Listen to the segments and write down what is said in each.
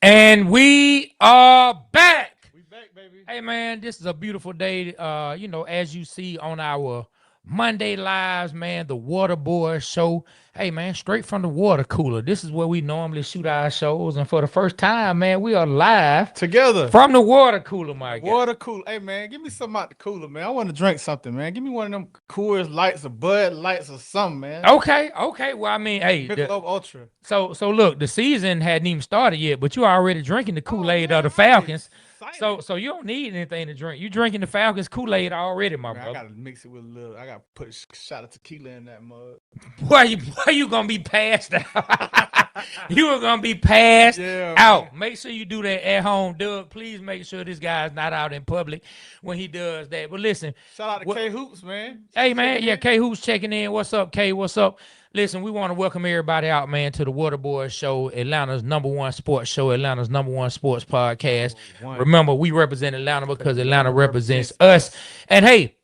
And we are back. We back, baby. Hey man, this is a beautiful day. As you see on our Monday lives, man, the Water Boy show. Hey man, straight from the water cooler. This is where we normally shoot our shows. And for the first time, man, we are live Together. from the water cooler, my guy. Water cooler. Hey man, give me something out the cooler, man. I want to drink something, man. Give me one of them Coors Lights or Bud Lights or something, man. Okay. Well, I mean, hey, Michelob Ultra. so look, the season hadn't even started yet, but you already drinking the Oh Kool-Aid man, of the I'm Falcons. So excited. so you don't need anything to drink. You drinking the Falcons Kool-Aid already, my Man, I brother. gotta mix it with a little. I gotta put a shot of tequila in that mug. Boy, you gonna be passed out. You are gonna be passed Yeah, man. out. Make sure you do that at home, Doug. Please make sure this guy's not out in public when he does that. But listen, Shout out to what, K Hoops, man. hey man, Checking yeah, in. K who's checking in. What's up, K? What's up? Listen, we want to welcome everybody out, man, to the Waterboy Show, Atlanta's number one sports show, Atlanta's number one sports podcast. Number one. Remember, we represent Atlanta because Atlanta Atlanta represents represents us. us. And hey,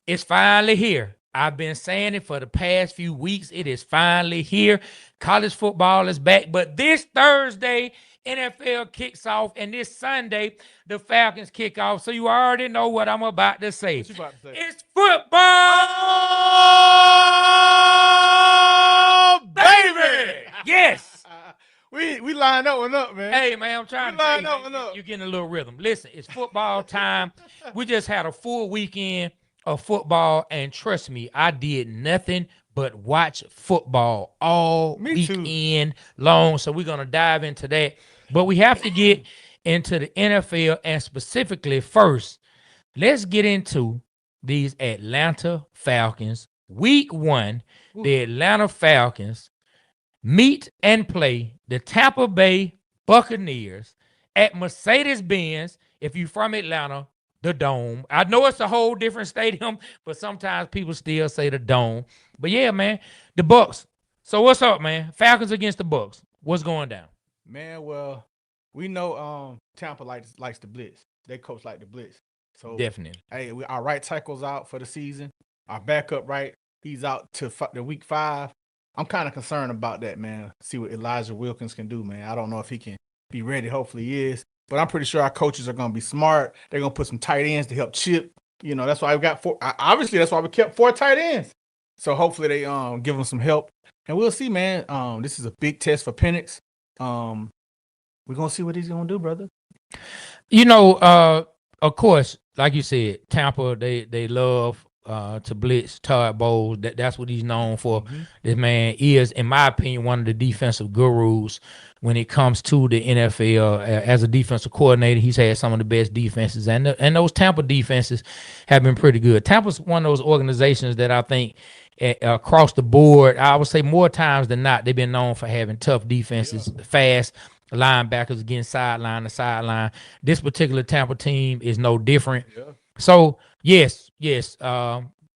it's finally here. I've been saying it for the past few weeks. It is finally here. College football is back. But this Thursday, NFL kicks off. And this Sunday, the Falcons kick off. So you already know what I'm about to say. What you about to say? It's football, Oh, baby! Yes. we lined that one up, man. Hey, man, I'm trying We to tell lined you, that one up. you're getting a little rhythm. Listen, it's football time. We just had a full weekend of football, and trust me, I did nothing but watch football all Me too. weekend long. So we're gonna dive into that, but we have to get into the NFL, and specifically first, let's get into these Atlanta Falcons. Week 1, the Atlanta Falcons meet and play the Tampa Bay Buccaneers at Mercedes-Benz. If you're from Atlanta, the Dome. I know it's a whole different stadium, but sometimes people still say the Dome. But yeah, man, the Bucks. So what's up, man? Falcons against the Bucks. What's going down? Man, well, we know Tampa likes to blitz. They coach like to blitz. So Definitely. hey, our right tackle's out for the season. Our backup right, he's out to the week 5. I'm kind of concerned about that, man. See what Elijah Wilkins can do, man. I don't know if he can be ready. Hopefully he is. But I'm pretty sure our coaches are going to be smart. They're going to put some tight ends to help Chip. You know, that's why I've got 4. Obviously, that's why we kept 4 tight ends. So hopefully they give them some help. And we'll see, man. This is a big test for Penix. We're going to see what he's going to do, brother. Of course, like you said, Tampa, they love to blitz. Todd Bowles, that's what he's known for. Mhm. This man is, in my opinion, one of the defensive gurus when it comes to the NFL. As a defensive coordinator, he's had some of the best defenses, and those Tampa defenses have been pretty good. Tampa's one of those organizations that I think across the board, I would say more times than not, they've been known for having tough defenses, fast linebackers against sideline to sideline. This particular Tampa team is no different. Yeah. So yes.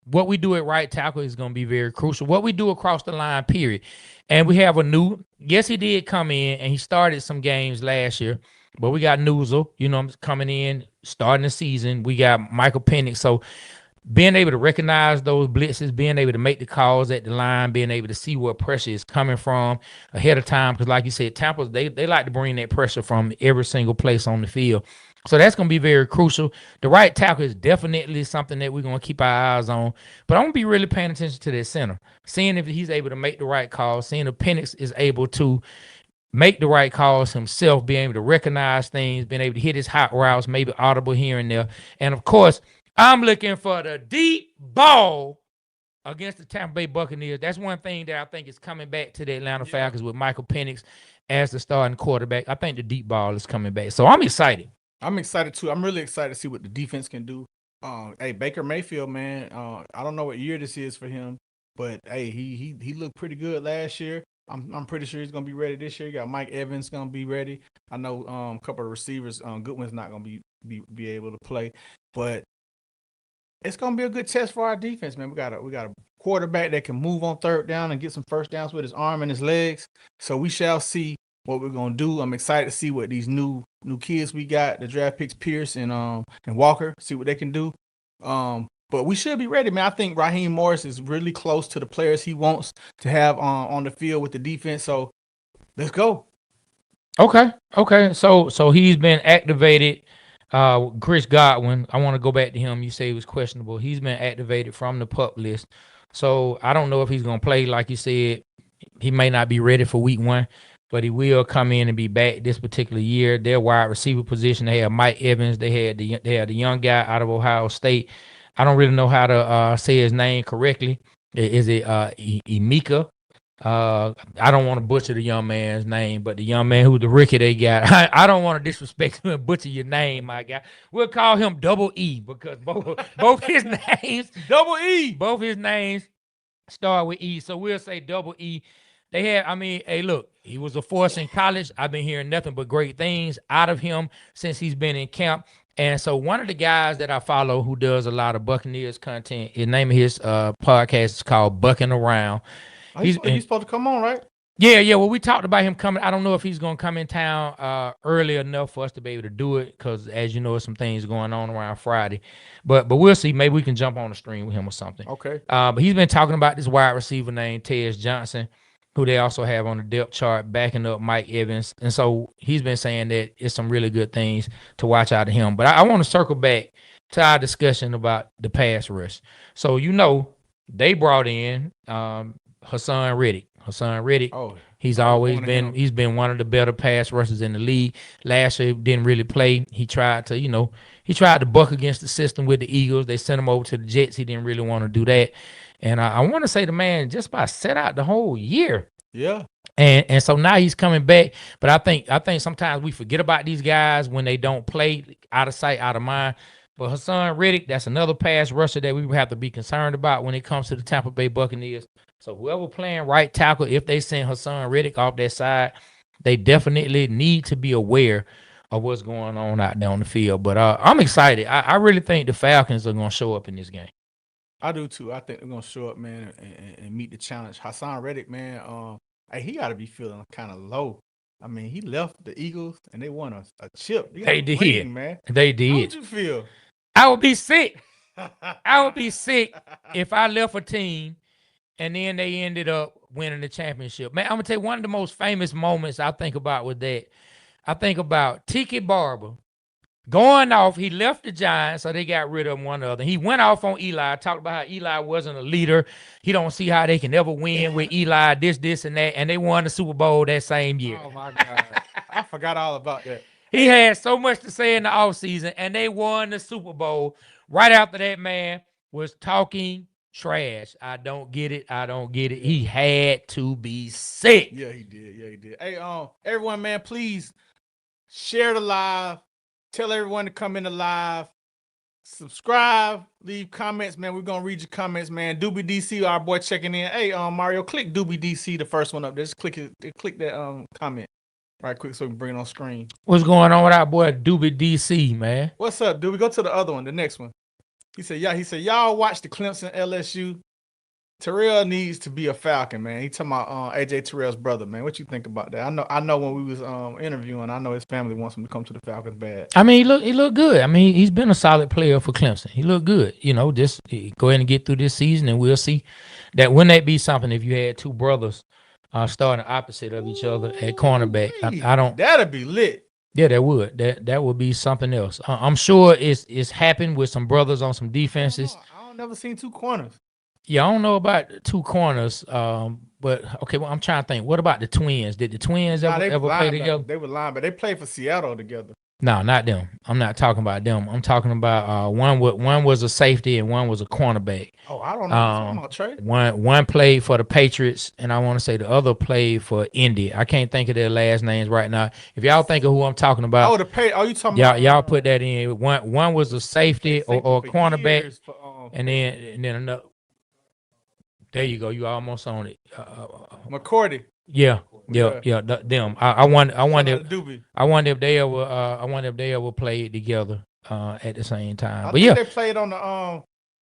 What we do at right tackle is going to be very crucial. What we do across the line, period. And we have a new. Yes, he did come in and he started some games last year, but we got Newsel, coming in, starting the season. We got Michael Penix. So being able to recognize those blitzes, being able to make the calls at the line, being able to see where pressure is coming from ahead of time. Because like you said, Tampa, they like to bring that pressure from every single place on the field. So that's going to be very crucial. The right tackle is definitely something that we're going to keep our eyes on. But I'm going to be really paying attention to that center, seeing if he's able to make the right calls, seeing if Penix is able to make the right calls himself, being able to recognize things, being able to hit his hot routes, maybe audible here and there. And of course, I'm looking for the deep ball against the Tampa Bay Buccaneers. That's one thing that I think is coming back to the Atlanta Falcons with Michael Penix as the starting quarterback. I think the deep ball is coming back. So I'm excited. I'm excited too. I'm really excited to see what the defense can do. Hey, Baker Mayfield, man. I don't know what year this is for him, but hey, he looked pretty good last year. I'm pretty sure he's gonna be ready this year. You got Mike Evans gonna be ready. I know a couple of receivers. Goodwin's not gonna be able to play, but it's gonna be a good test for our defense, man. We got a quarterback that can move on third down and get some first downs with his arm and his legs. So we shall see what we're gonna do. I'm excited to see what these new kids we got, the draft picks Pierce and Walker, see what they can do. But we should be ready, man. I think Raheem Morris is really close to the players he wants to have on the field with the defense. So let's go. Okay. So he's been activated. Chris Godwin, I want to go back to him. You say he was questionable. He's been activated from the pup list. So I don't know if he's gonna play. Like you said, he may not be ready for week 1, but he will come in and be back this particular year. Their wide receiver position, they have Mike Evans. They had the young guy out of Ohio State. I don't really know how to say his name correctly. Is it Emeka? I don't want to butcher the young man's name, but the young man who's the rookie they got, I don't want to disrespect him and butcher your name, my guy. We'll call him Double E because both his names, Double E. both his names start with E. So we'll say Double E. Hey, look, he was a force in college. I've been hearing nothing but great things out of him since he's been in camp. And so one of the guys that I follow who does a lot of Buccaneers content, his name of his podcast is called Bucking Around. He's supposed to come on, right? Yeah. Well, we talked about him coming. I don't know if he's gonna come in town early enough for us to be able to do it, because as you know, there's some things going on around Friday. But we'll see. Maybe we can jump on the stream with him or something. Okay. But he's been talking about this wide receiver named Tez Johnson, who they also have on the depth chart, backing up Mike Evans. And so he's been saying that it's some really good things to watch out of him. But I want to circle back to our discussion about the pass rush. So they brought in Hassan Reddick. Oh, He's I was always wanting been him. he's been one of the better pass rushers in the league. Last year didn't really play. He tried to buck against the system with the Eagles. They sent him over to the Jets. He didn't really want to do that. And I want to say the man just about set out the whole year. Yeah. And so now he's coming back. But I think sometimes we forget about these guys when they don't play, out of sight, out of mind. But Hassan Reddick, that's another pass rusher that we would have to be concerned about when it comes to the Tampa Bay Buccaneers. So whoever playing right tackle, if they send Hassan Reddick off that side, they definitely need to be aware of what's going on out there on the field. But I'm excited. I really think the Falcons are going to show up in this game. I do too. I think they're gonna show up, man, and meet the challenge. Hassan Reddick, man, hey, he got to be feeling kind of low. I mean, he left the Eagles and they won a chip. They did, ring, man. They How did. would you feel? I would be sick. I would be sick if I left a team and then they ended up winning the championship. Man, I'm gonna tell you one of the most famous moments I think about with that. I think about Tiki Barber going off. He left the Giants, so they got rid of him one other. He went off on Eli, talked about how Eli wasn't a leader. He don't see how they can ever win with Eli, this, and that. And they won the Super Bowl that same year. Oh my God. I forgot all about that. He had so much to say in the offseason, and they won the Super Bowl. Right after that, man was talking trash. I don't get it. He had to be sick. Yeah, he did. Hey, everyone, man, please share the live. Tell everyone to come in the live. Subscribe, leave comments, man. We're gonna read your comments, man. Doobie DC, our boy, checking in. Hey, Mario, click Doobie DC, the first one up. Just click it. Click that comment right quick so we can bring it on screen. What's going on with our boy Doobie DC, man? What's up, Doobie? Go to the other one, the next one. He said, y'all watch the Clemson LSU. Terrell needs to be a Falcon, man. He talking about AJ Terrell's brother, man. What you think about that? I know when we was interviewing, I know his family wants him to come to the Falcons bad. I mean, he looked good. I mean, he's been a solid player for Clemson. He looked good. Just go ahead and get through this season, and we'll see. That wouldn't that be something if you had two brothers starting opposite of each other at cornerback? I don't. That'd be lit. Yeah, that would be something else. I'm sure it's happened with some brothers on some defenses. I don't never seen two corners. Yeah, I don't know about two corners. But okay, well, I'm trying to think. What about the twins? Did the twins ever play together? They were lying, but they played for Seattle together. No, not them. I'm not talking about them. I'm talking about one was a safety and one was a cornerback. Oh, I don't know. I'm about Trey. One played for the Patriots, and I want to say the other played for Indy. I can't think of their last names right now. If y'all think of who I'm talking about, you talking about? Y'all put that in. One was a safety or a cornerback, and then another. There you go. You almost on it. McCourty. Yeah. Them. I wonder if they ever played together at the same time. But yeah, they played on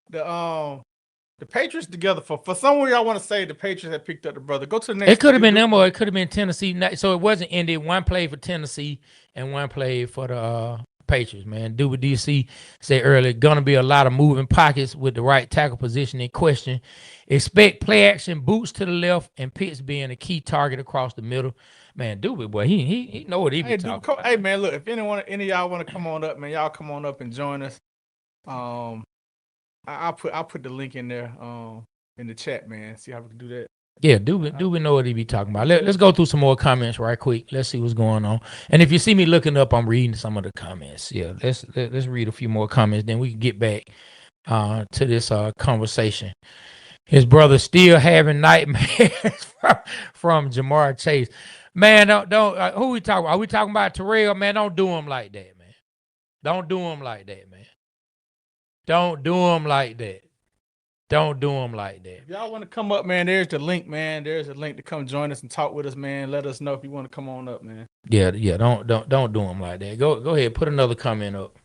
the Patriots together for somewhere. I want to say the Patriots had picked up the brother. Go to the next. It could have been them or it could have been Tennessee. So it wasn't Indy. One played for Tennessee and one played for Patriots, man. Do what DC said earlier. Gonna be a lot of moving pockets with the right tackle position in question. Expect play action, boots to the left, and Pitts being a key target across the middle. Man, Doobie boy, he know what he be talking about. Hey man, look, if any of y'all want to come on up, man, y'all come on up and join us. I'll put the link in there in the chat, man. See how we can do that. Yeah, Doobie know what he be talking about. Let's go through some more comments right quick. Let's see what's going on. And if you see me looking up, I'm reading some of the comments. Yeah, let's read a few more comments, then we can get back to this conversation. His brother still having nightmares from Jamar Chase. Man, don't who we talking about? Are we talking about Terrell? Man, don't do him like that, man. Don't do him like that, man. Don't do him like that. Don't do them like that. If y'all want to come up, man, there's the link, man. There's a link to come join us and talk with us, man. Let us know if you want to come on up, man. Yeah. Don't do them like that. Go ahead, put another comment up.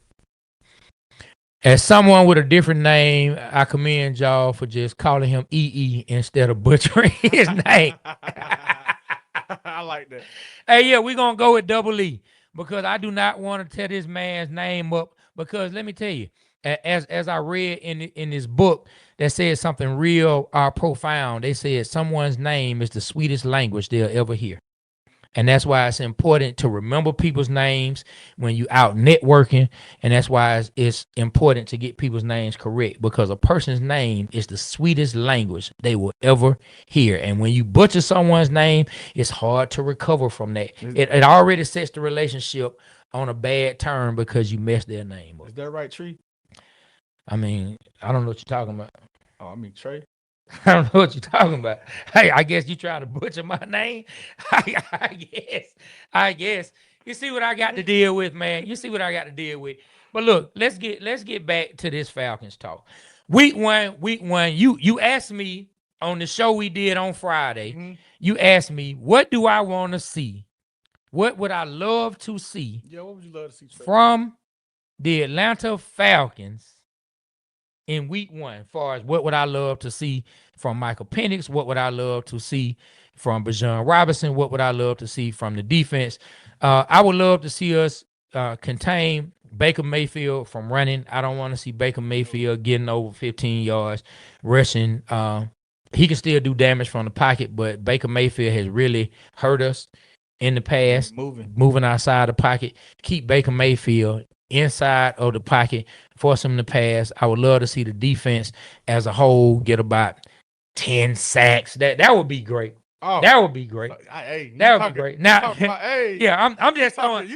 As someone with a different name, I commend y'all for just calling him EE instead of butchering his name. I like that. Hey, yeah, we're gonna go with Double E because I do not want to tear this man's name up. Because let me tell you, as I read in this book that said something real profound. They said someone's name is the sweetest language they'll ever hear. And that's why it's important to remember people's names when you out networking. And that's why it's important to get people's names correct, because a person's name is the sweetest language they will ever hear. And when you butcher someone's name, it's hard to recover from that. It already sets the relationship on a bad term because you messed their name up. Is that right, Tree? I mean, I don't know what you're talking about. Oh, I mean, Trey. I don't know what you're talking about. Hey, I guess you trying to butcher my name. I guess. You see what I got to deal with, man. You see what I got to deal with. But look, let's get back to this Falcons talk. Week one. You asked me on the show we did on Friday. Mm-hmm. You asked me, what do I want to see? What would I love to see? Yeah, what would you love to see, Trey? From the Atlanta Falcons in week one? As far as what would I love to see from Michael Penix? What would I love to see from Bijan Robinson? What would I love to see from the defense? I would love to see us contain Baker Mayfield from running. I don't want to see Baker Mayfield getting over 15 yards rushing. He can still do damage from the pocket, but Baker Mayfield has really hurt us in the past, moving outside the pocket. Keep Baker Mayfield inside of the pocket, force him to pass. I would love to see the defense as a whole get about 10 sacks. That would be great. Oh, that would be great. That would be great. Now, yeah, I'm just throwing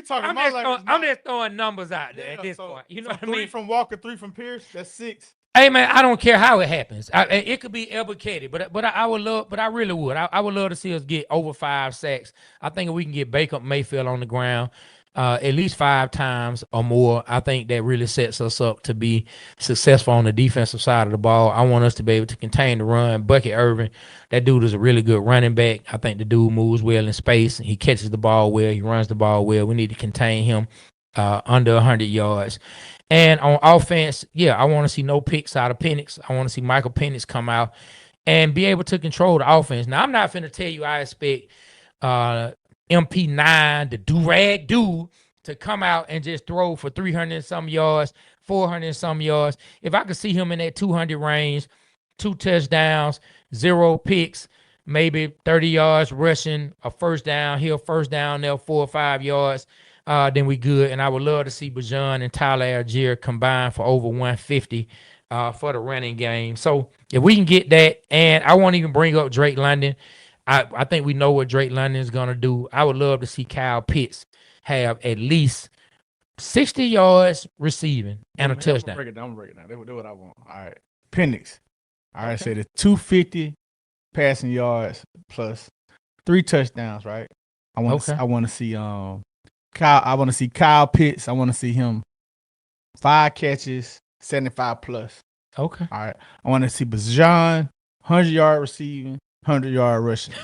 numbers out there at this point. You know what I mean? 3 from Walker, 3 from Pierce. That's 6. Hey man, I don't care how it happens. It could be allocated, but I would love, but I really would. I would love to see us get over 5 sacks. I think if we can get Baker Mayfield on the ground at least 5 times or more, I think that really sets us up to be successful on the defensive side of the ball. I want us to be able to contain the run. Bucket Irvin, that dude is a really good running back. I think the dude moves well in space. He catches the ball well. He runs the ball well. We need to contain him under 100 yards. And on offense, yeah, I want to see no picks out of Penix. I want to see Michael Penix come out and be able to control the offense. Now, I'm not finna tell you I expect MP9, the do-rag dude, to come out and just throw for 300 and some yards, 400 and some yards. If I could see him in that 200 range, 2 touchdowns, 0 picks, maybe 30 yards rushing, a first down, he'll first down there, 4 or 5 yards, then we good. And I would love to see Bijan and Tyler Algier combine for over 150 for the running game. So if we can get that, and I won't even bring up Drake London. I think we know what Drake London is going to do. I would love to see Kyle Pitts have at least 60 yards receiving and a touchdown. I'm going to break it down. That's what I want. All right. Penix. All right. Say the 250 passing yards plus 3 touchdowns, right? I want to see Kyle. I want to see Kyle Pitts. I want to see him 5 catches, 75 plus. Okay. All right. I want to see Bijan 100-yard receiving, 100-yard rushing.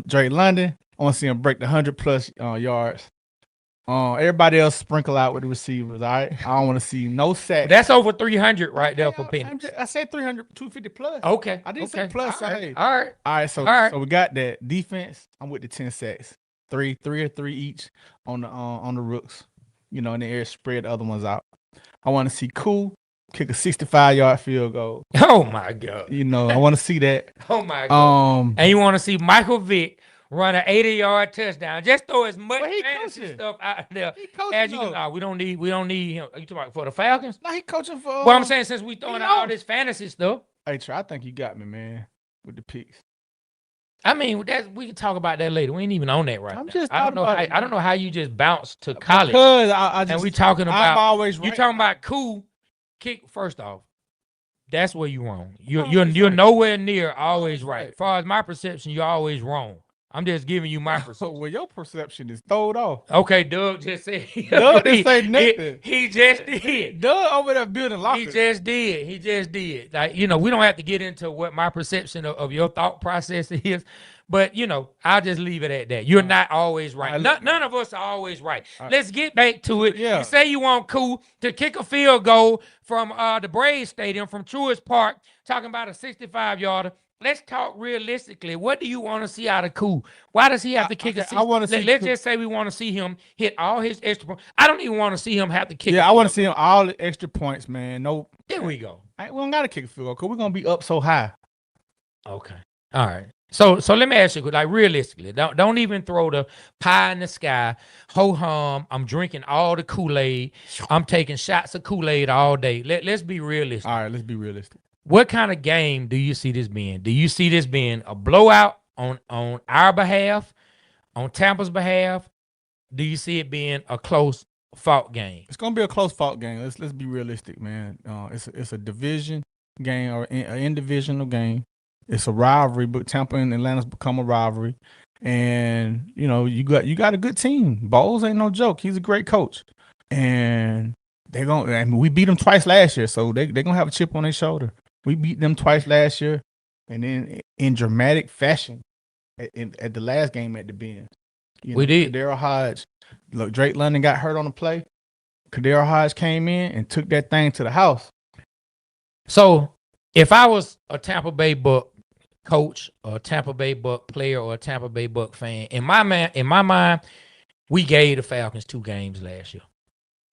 Drake London, I want to see him break the 100-plus yards. Everybody else sprinkle out with the receivers, all right? I don't want to see no sacks. That's over 300 right there for Penix. I said 300, 250 plus. Okay. I didn't say plus. All right. So we got that. Defense, I'm with the 10 sacks. 3 or 3 each on the rooks. in the air, spread the other ones out. I want to see Cool kick a 65-yard field goal. Oh my God. I want to see that. Oh my God. And you want to see Michael Vick run an 80-yard touchdown. Just throw as much fantasy stuff out there as you can. No, we don't need him. Are you talking about for the Falcons? No, he coaching for. Well, I'm saying since we throwing out all this fantasy stuff. Hey, Trey, I think you got me, man, with the picks. I mean, we can talk about that later. We ain't even on that right now. I don't know how you just bounced to college. Because I just, and we talking about. I'm always right. You talking about Cool kick first off. That's where you wrong. You're nowhere near always right. As far as my perception, you're always wrong. I'm just giving you my perception. Well, your perception is throwed off. Okay, Doug just said. Doug didn't say nothing. He just did. Doug over there building lockers. He just did. Like, we don't have to get into what my perception of your thought process is. But, I'll just leave it at that. You're not always right. None of us are always right. Let's get back to it. Yeah. You say you want Cool to kick a field goal from the Braves Stadium, from Truist Park, talking about a 65-yarder. Let's talk realistically. What do you want to see out of Cool? Why does he have to kick a 65? I want to see. Let's just say we want to see him hit all his extra points. I don't even want to see him have to kick. Yeah, I want to see him all the extra points, man. No. There we go. We don't got to kick a field goal because we're going to be up so high. Okay. All right. So let me ask you, like, realistically, don't even throw the pie in the sky. Ho hum. I'm drinking all the Kool-Aid. I'm taking shots of Kool-Aid all day. Let's be realistic. All right, let's be realistic. What kind of game do you see this being? Do you see this being a blowout on our behalf, on Tampa's behalf? Do you see it being a close fought game? It's gonna be a close fought game. Let's be realistic, man. It's a division game or an in-divisional game. It's a rivalry, but Tampa and Atlanta's become a rivalry. And you got a good team. Boyz ain't no joke. He's a great coach, and we beat them twice last year, so they're gonna have a chip on their shoulder. We beat them twice last year, and then in dramatic fashion at the last game at the Benz. We did. Kadarius Hodge. Look, Drake London got hurt on the play. Kadarius Hodge came in and took that thing to the house. So if I was a Tampa Bay Buck coach or a Tampa Bay Buck player or a Tampa Bay Buck fan, in my mind, we gave the Falcons 2 games last year.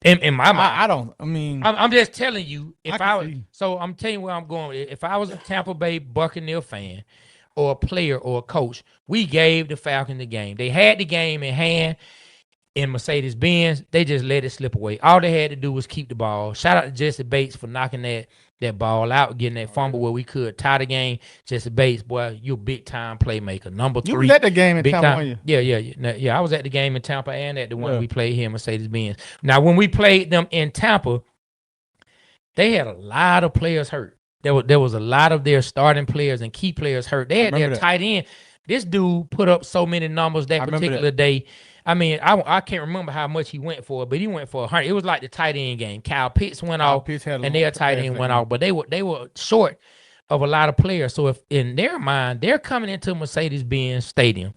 In my mind, I'm just telling you. So I'm telling you where I'm going. If I was a Tampa Bay Buccaneer fan, or a player or a coach, we gave the Falcons the game. They had the game in hand in Mercedes-Benz. They just let it slip away. All they had to do was keep the ball. Shout out to Jesse Bates for knocking that ball out, getting that fumble where we could tie the game. Jesse Bates, boy, you a big-time playmaker. Number 3. You was at the game in Tampa, weren't you? Yeah, I was at the game in Tampa and at the one we played here in Mercedes-Benz. Now, when we played them in Tampa, they had a lot of players hurt. There was a lot of their starting players and key players hurt. They had their tight end. This dude put up so many numbers that particular day. I mean, I can't remember how much he went for, but he went for 100. It was like the tight end game. Kyle Pitts went off, and their tight end went off. But they were short of a lot of players. So if in their mind, they're coming into Mercedes-Benz Stadium,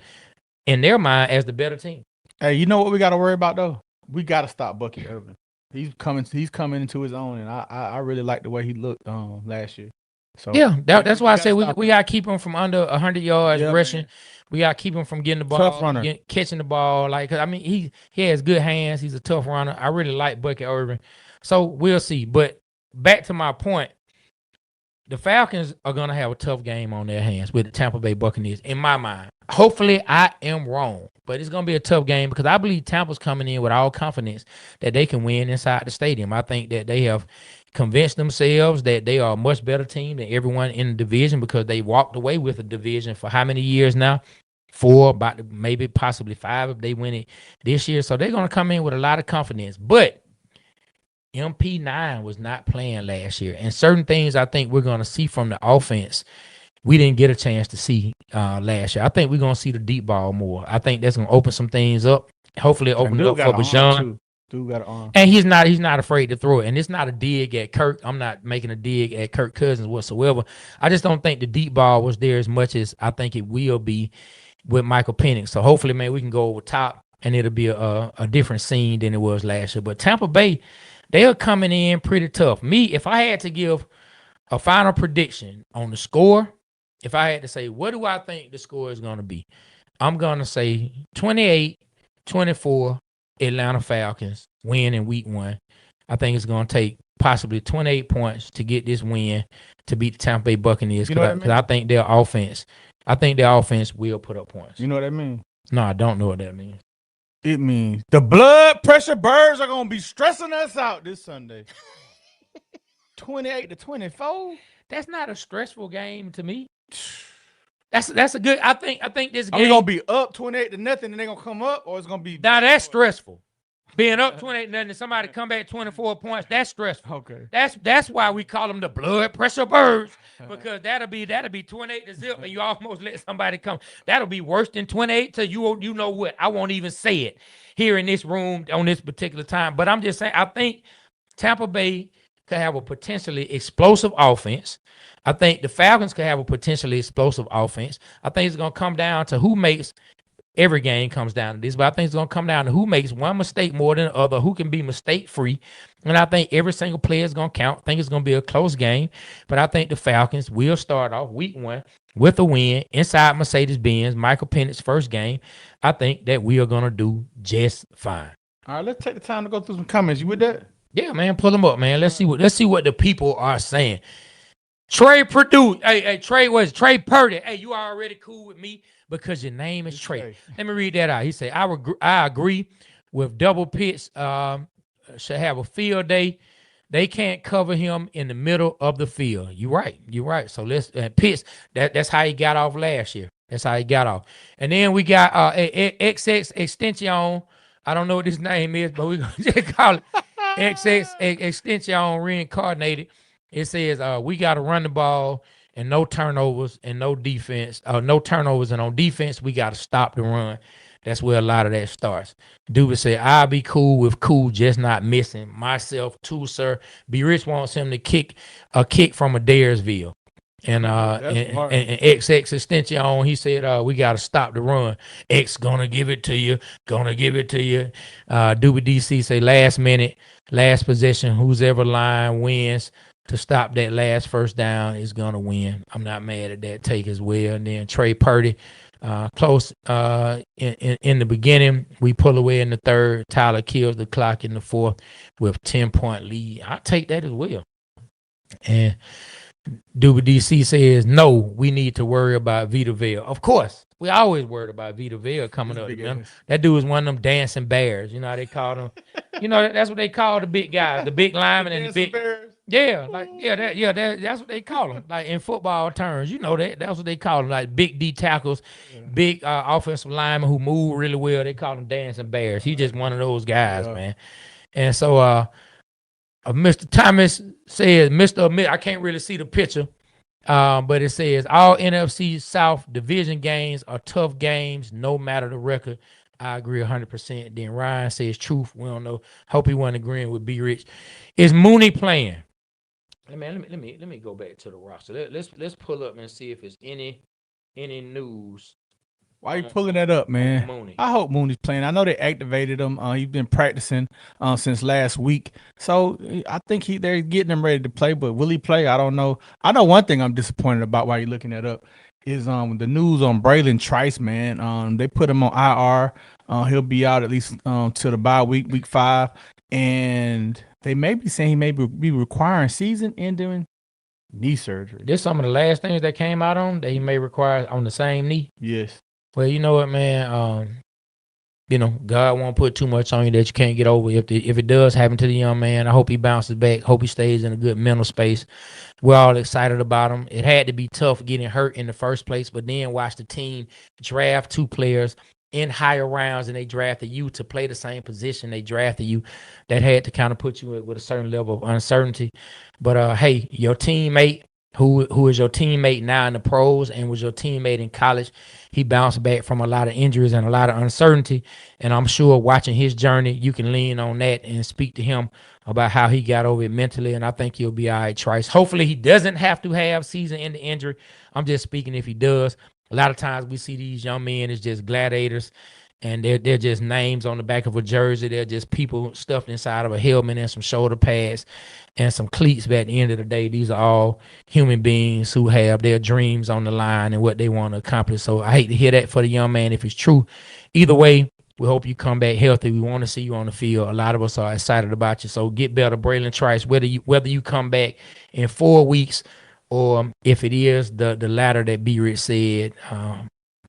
in their mind, as the better team. Hey, you know what we got to worry about, though? We got to stop Bucky Irvin. He's coming into his own, and I really like the way he looked last year. So yeah, that's why I say we got to keep him from under 100 yards rushing. Man. We got to keep him from getting the ball, tough runner, catching the ball. He has good hands. He's a tough runner. I really like Bucky Irvin. So we'll see. But back to my point, the Falcons are going to have a tough game on their hands with the Tampa Bay Buccaneers, in my mind. Hopefully, I am wrong, but it's going to be a tough game because I believe Tampa's coming in with all confidence that they can win inside the stadium. I think that they have convinced themselves that they are a much better team than everyone in the division because they walked away with a division for how many years now? 4, maybe possibly 5 if they win it this year. So they're going to come in with a lot of confidence. But MP9 was not playing last year. And certain things I think we're going to see from the offense we didn't get a chance to see last year. I think we're going to see the deep ball more. I think that's going to open some things up. Hopefully open it up for Bijan. Dude got an arm. And he's not afraid to throw it. And it's not a dig at Kirk. I'm not making a dig at Kirk Cousins whatsoever. I just don't think the deep ball was there as much as I think it will be with Michael Penix. So hopefully, man, we can go over top and it'll be a different scene than it was last year. But Tampa Bay, they are coming in pretty tough. If I had to give a final prediction on the score, if I had to say, what do I think the score is going to be? I'm going to say 28-24 Atlanta Falcons win in week 1. I think it's going to take possibly 28 points to get this win to beat the Tampa Bay Buccaneers You know what I because mean? I think their offense will put up points. You know what I mean? No, I don't know what that means. It means the blood pressure birds are gonna be stressing us out this Sunday. 28-24. That's not a stressful game to me. That's a good. I think this Are game we gonna be up 28-0 and they're gonna come up, or it's gonna be now that's stressful. Being up 28-0 and somebody come back 24 points, that's stressful. okay? That's why we call them the blood pressure birds, because that'll be 28-0 and you almost let somebody come. That'll be worse than 28 to you know what? I won't even say it here in this room on this particular time. But I'm just saying, I think Tampa Bay could have a potentially explosive offense. I think the Falcons could have a potentially explosive offense. I think it's gonna come down to who makes. Every game comes down to this, but I think it's going to come down to who makes one mistake more than the other, who can be mistake-free. And I think every single player is going to count. I think it's going to be a close game, but I think the Falcons will start off week 1 with a win inside Mercedes-Benz, Michael Penix's first game. I think that we are going to do just fine. All right, let's take the time to go through some comments. You with that? Yeah, man, pull them up, man. Let's see what the people are saying. Trey Purdue. Hey, Trey Purdy. Hey, you are already cool with me because your name is Trey. Let me read that out. He said, I agree with double pitch should have a field day. They can't cover him in the middle of the field. You're right. So let's pitch. That's how he got off last year. That's how he got off. And then we got XX Extension. I don't know what his name is, but we're going to just call it XX Extension reincarnated. It says we got to run the ball and no turnovers and no defense. No turnovers, and on defense we got to stop the run. That's where a lot of that starts. Duba said, "I'll be cool with cool, just not missing myself too, sir." B Rich wants him to kick a kick from a Daresville. And XX Extension, he said, we got to stop the run. X gonna give it to you. Duba DC say last minute, last possession, who's ever line wins to stop that last first down is going to win. I'm not mad at that take as well. And then Trey Purdy, close in the beginning. We pull away in the third. Tyler kills the clock in the fourth with 10-point lead. I take that as well. And Duba DC says, no, we need to worry about Vita Vea. Of course, we always worried about Vita Vea coming up. That dude is one of them dancing bears. You know how they call them? You know, that's what they call the big guys, the big linemen and the big bears. Yeah, that's what they call them. Like in football terms, you know that's what they call them. Like big D tackles, big offensive linemen who move really well. They call them dancing bears. He's just one of those guys, man. And so, Mr. Thomas says, I can't really see the picture, but it says all NFC South division games are tough games, no matter the record. I agree 100%. Then Ryan says truth. We don't know. Hope he wasn't agreeing with B Rich. Is Mooney playing? Let me go back to the roster. Let's pull up and see if it's any news. Why are you pulling that up, man? Mooney. I hope Mooney's playing. I know they activated him. He's been practicing since last week, so I think they're getting him ready to play. But will he play? I don't know. I know one thing I'm disappointed about. While you're looking that up, is the news on Braylon Trice, man. They put him on IR. He'll be out at least till the bye week 5, and they may be saying he may be requiring season-ending knee surgery. This some of the last things that came out on that he may require on the same knee. Yes. Well, you know what, man. God won't put too much on you that you can't get over. If it does happen to the young man, I hope he bounces back. Hope he stays in a good mental space. We're all excited about him. It had to be tough getting hurt in the first place, but then watch the team draft 2 players in higher rounds, and they drafted you to play the same position they drafted you. That had to kind of put you with a certain level of uncertainty. But hey, your teammate, who is your teammate now in the pros and was your teammate in college, he bounced back from a lot of injuries and a lot of uncertainty. And I'm sure watching his journey, you can lean on that and speak to him about how he got over it mentally. And I think he'll be all right, Trice. Hopefully he doesn't have to have season-ending injury. I'm just speaking if he does. A lot of times we see these young men as just gladiators, and they're just names on the back of a jersey. They're just people stuffed inside of a helmet and some shoulder pads and some cleats. But at the end of the day, these are all human beings who have their dreams on the line and what they want to accomplish. So I hate to hear that for the young man if it's true. Either way, We hope you come back healthy. We want to see you on the field. A lot of us are excited about you. So get better, Braylon Trice. Whether you come back in 4 weeks or if it is the latter that B. Rich said,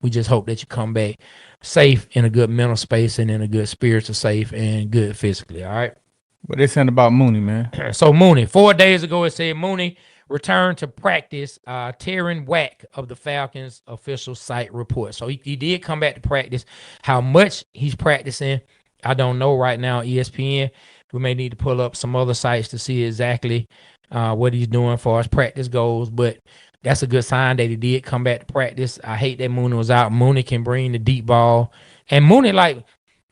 we just hope that you come back safe in a good mental space and in a good spiritual safe and good physically. All right. What they saying about Mooney, man? So Mooney, 4 days ago, it said Mooney returned to practice. Taryn Wack of the Falcons official site report. So he did come back to practice. How much he's practicing, I don't know right now. ESPN. We may need to pull up some other sites to see exactly what he's doing as far as practice goes. But that's a good sign that he did come back to practice. I hate that Mooney was out. Mooney can bring the deep ball, and Mooney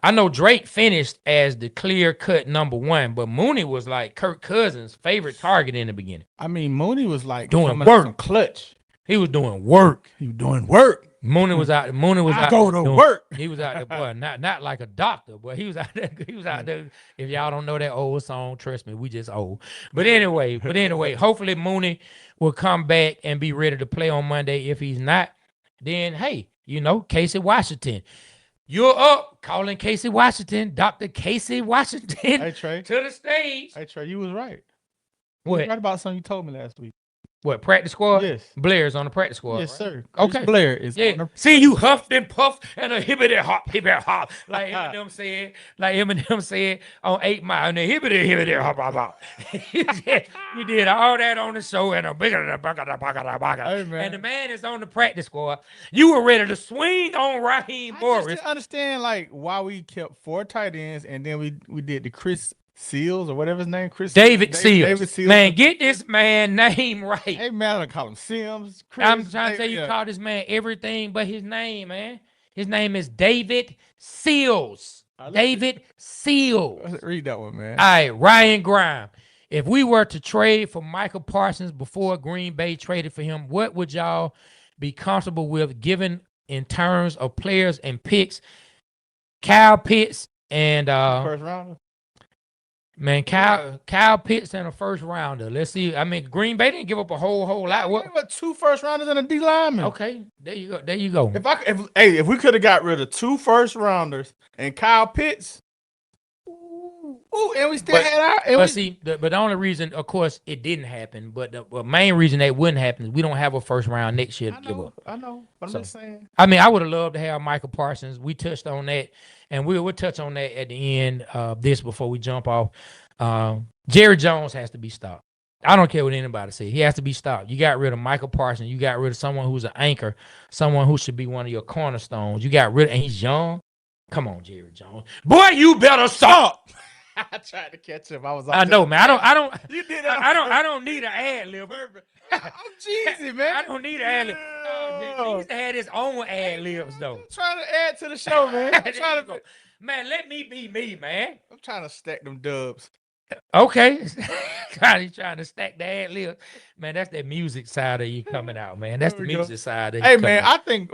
I know Drake finished as the clear-cut number 1, but Mooney was like Kirk Cousins' favorite target in the beginning. I mean, Mooney was like doing work, clutch. He was doing work. Mooney was out. I go to work. He was out there, boy. Not like a doctor, but he was out there. He was out there. If y'all don't know that old song, trust me, we just old. But anyway, hopefully Mooney will come back and be ready to play on Monday. If he's not, then hey, Casey Washington. You're up, calling Casey Washington, Dr. Casey Washington, hey, Trey, to the stage. Hey, Trey, you was right. What? You was right about something you told me last week. What, practice squad? Yes. Blair's on the practice squad. Yes, right? sir. Okay. Blair is on the See, you huffed and puffed and a hibbity hop, like Eminem said on 8 Mile, and a hibbity hop, hop. You did all that on the show and a bigger, and the man is on the practice squad. You were ready to swing on Raheem Morris. I just understand why we kept 4 tight ends and then we did the Chris Seals or whatever his name, David Seals. Man, get this man name right. Hey man, I don't call him Sims. Chris, I'm trying to tell you, call this man everything but his name, man. His name is David Seals. David Seals. Read that one, man. All right, Ryan Grime. If we were to trade for Michael Parsons before Green Bay traded for him, what would y'all be comfortable with given in terms of players and picks? Kyle Pitts and first rounder. Man, Kyle Pitts and a first rounder. Let's see. I mean, Green Bay didn't give up a whole lot. What 2 first rounders and a D lineman? Okay, there you go. If we could have got rid of 2 first rounders and Kyle Pitts, and we still had our. But the only reason, of course, it didn't happen. But the main reason that wouldn't happen is we don't have a first round next year to give up. I know, but I'm just saying. I mean, I would have loved to have Michael Parsons. We touched on that. And we'll touch on that at the end of this before we jump off. Jerry Jones has to be stopped. I don't care what anybody says. He has to be stopped. You got rid of Michael Parsons. You got rid of someone who's an anchor, someone who should be one of your cornerstones. You got rid of, and he's young. Come on, Jerry Jones. Boy, you better stop. I tried to catch him. I know, man. I don't. You did that. I don't need an ad lib. I'm cheesy, man. I don't need an ad lib. He used to have his own ad libs, though. I'm trying to add to the show, man. Man, let me be me, man. I'm trying to stack them dubs. Okay. He's trying to stack the ad libs. Man, that's that music side of you coming out, man. That's the music side of you. Hey, man, I think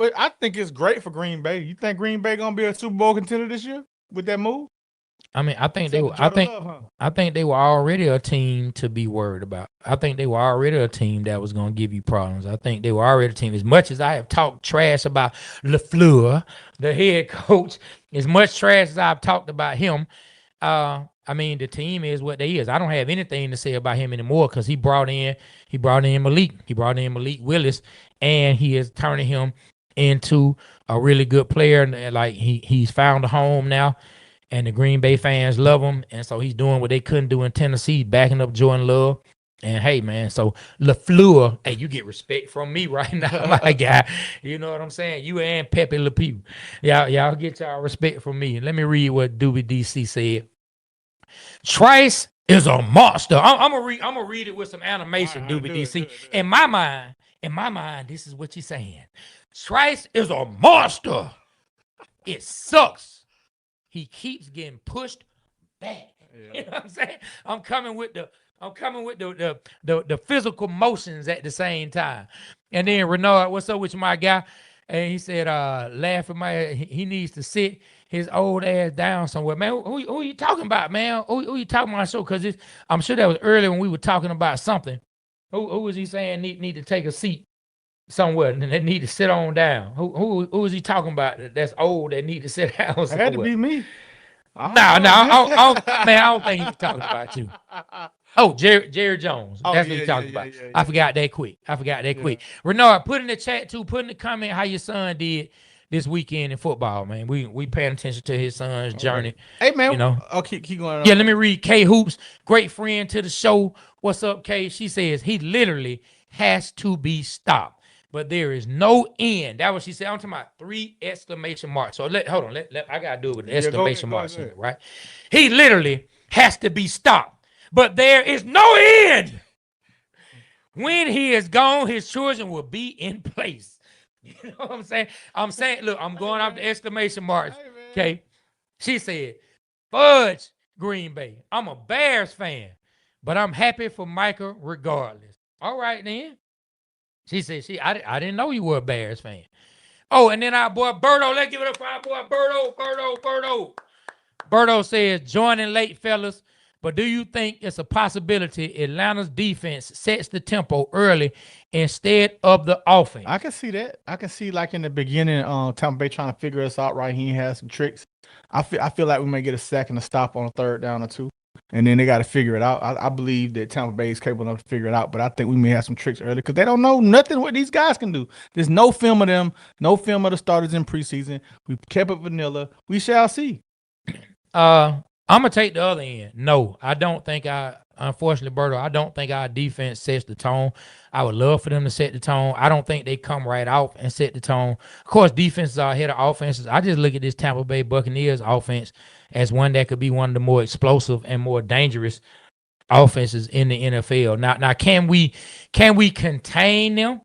it's great for Green Bay. You think Green Bay gonna be a Super Bowl contender this year with that move? I mean, I think they were already a team to be worried about. I think they were already a team that was going to give you problems. I think they were already a team. As much as I have talked trash about LaFleur, the head coach, as much trash as I've talked about him, I mean, the team is what they is. I don't have anything to say about him anymore because he brought in Malik. He brought in Malik Willis, and he is turning him into a really good player. And like he's found a home now. And the Green Bay fans love him. And so he's doing what they couldn't do in Tennessee, backing up Jordan Love. And hey, man, so LaFleur, hey, you get respect from me right now, my guy. You know what I'm saying? You and Pepe Le Pew. Y'all get y'all respect from me. Let me read what Doobie DC said. Trice is a monster. I'm gonna read it with some animation, Doobie DC. In my mind, this is what you're saying. Trice is a monster. It sucks. He keeps getting pushed back. Yeah. You know what I'm saying? I'm coming with the physical motions at the same time. And then Renard, what's up with you, my guy? And he said, laughing, he needs to sit his old ass down somewhere. Man, who you talking about, man? Who you talking about? So, because I'm sure that was earlier when we were talking about something. Who was he saying need to take a seat somewhere and they need to sit on down. Who is he talking about? That's old. That need to sit down It somewhere. had to be me. No, man, I don't think he was talking about you. Oh, Jerry Jones. Oh, That's what yeah, he yeah, talking yeah, about. yeah, I yeah. forgot that quick. Yeah. Renard, put in the chat too. Put in the comment how your son did this weekend in football, man. We paying attention to his son's journey. Hey, man. You know. Keep going. Yeah, let me read K Hoops, great friend to the show. What's up, K? She says he literally has to be stopped, but there is no end. That was she said. I'm talking about 3 exclamation marks. So hold on. I gotta do it with the exclamation marks in it, right? He literally has to be stopped, but there is no end. When he is gone, his children will be in place. You know what I'm saying? Look, I'm going off the exclamation marks. Okay. She said, fudge Green Bay. I'm a Bears fan, but I'm happy for Micah regardless. All right, then. She said, I didn't know you were a Bears fan. Oh, and then our boy Berto, let's give it up for our boy Berto. Berto says, joining late, fellas, but do you think it's a possibility Atlanta's defense sets the tempo early instead of the offense? I can see that. I can see like in the beginning, Tampa Bay trying to figure us out, right? He has some tricks. I feel like we may get a sack and a stop on a 3rd down or 2. And then they got to figure it out. I believe that Tampa Bay is capable enough to figure it out, but I think we may have some tricks early because they don't know nothing what these guys can do. There's no film of them, no film of the starters in preseason. We kept it vanilla. We shall see. I'm gonna take the other end. No, I don't think unfortunately, Berto, I don't think our defense sets the tone. I would love for them to set the tone. I don't think they come right out and set the tone. Of course, defenses are ahead of offenses. I just look at this Tampa Bay Buccaneers offense as one that could be one of the more explosive and more dangerous offenses in the NFL. Now, can we contain them?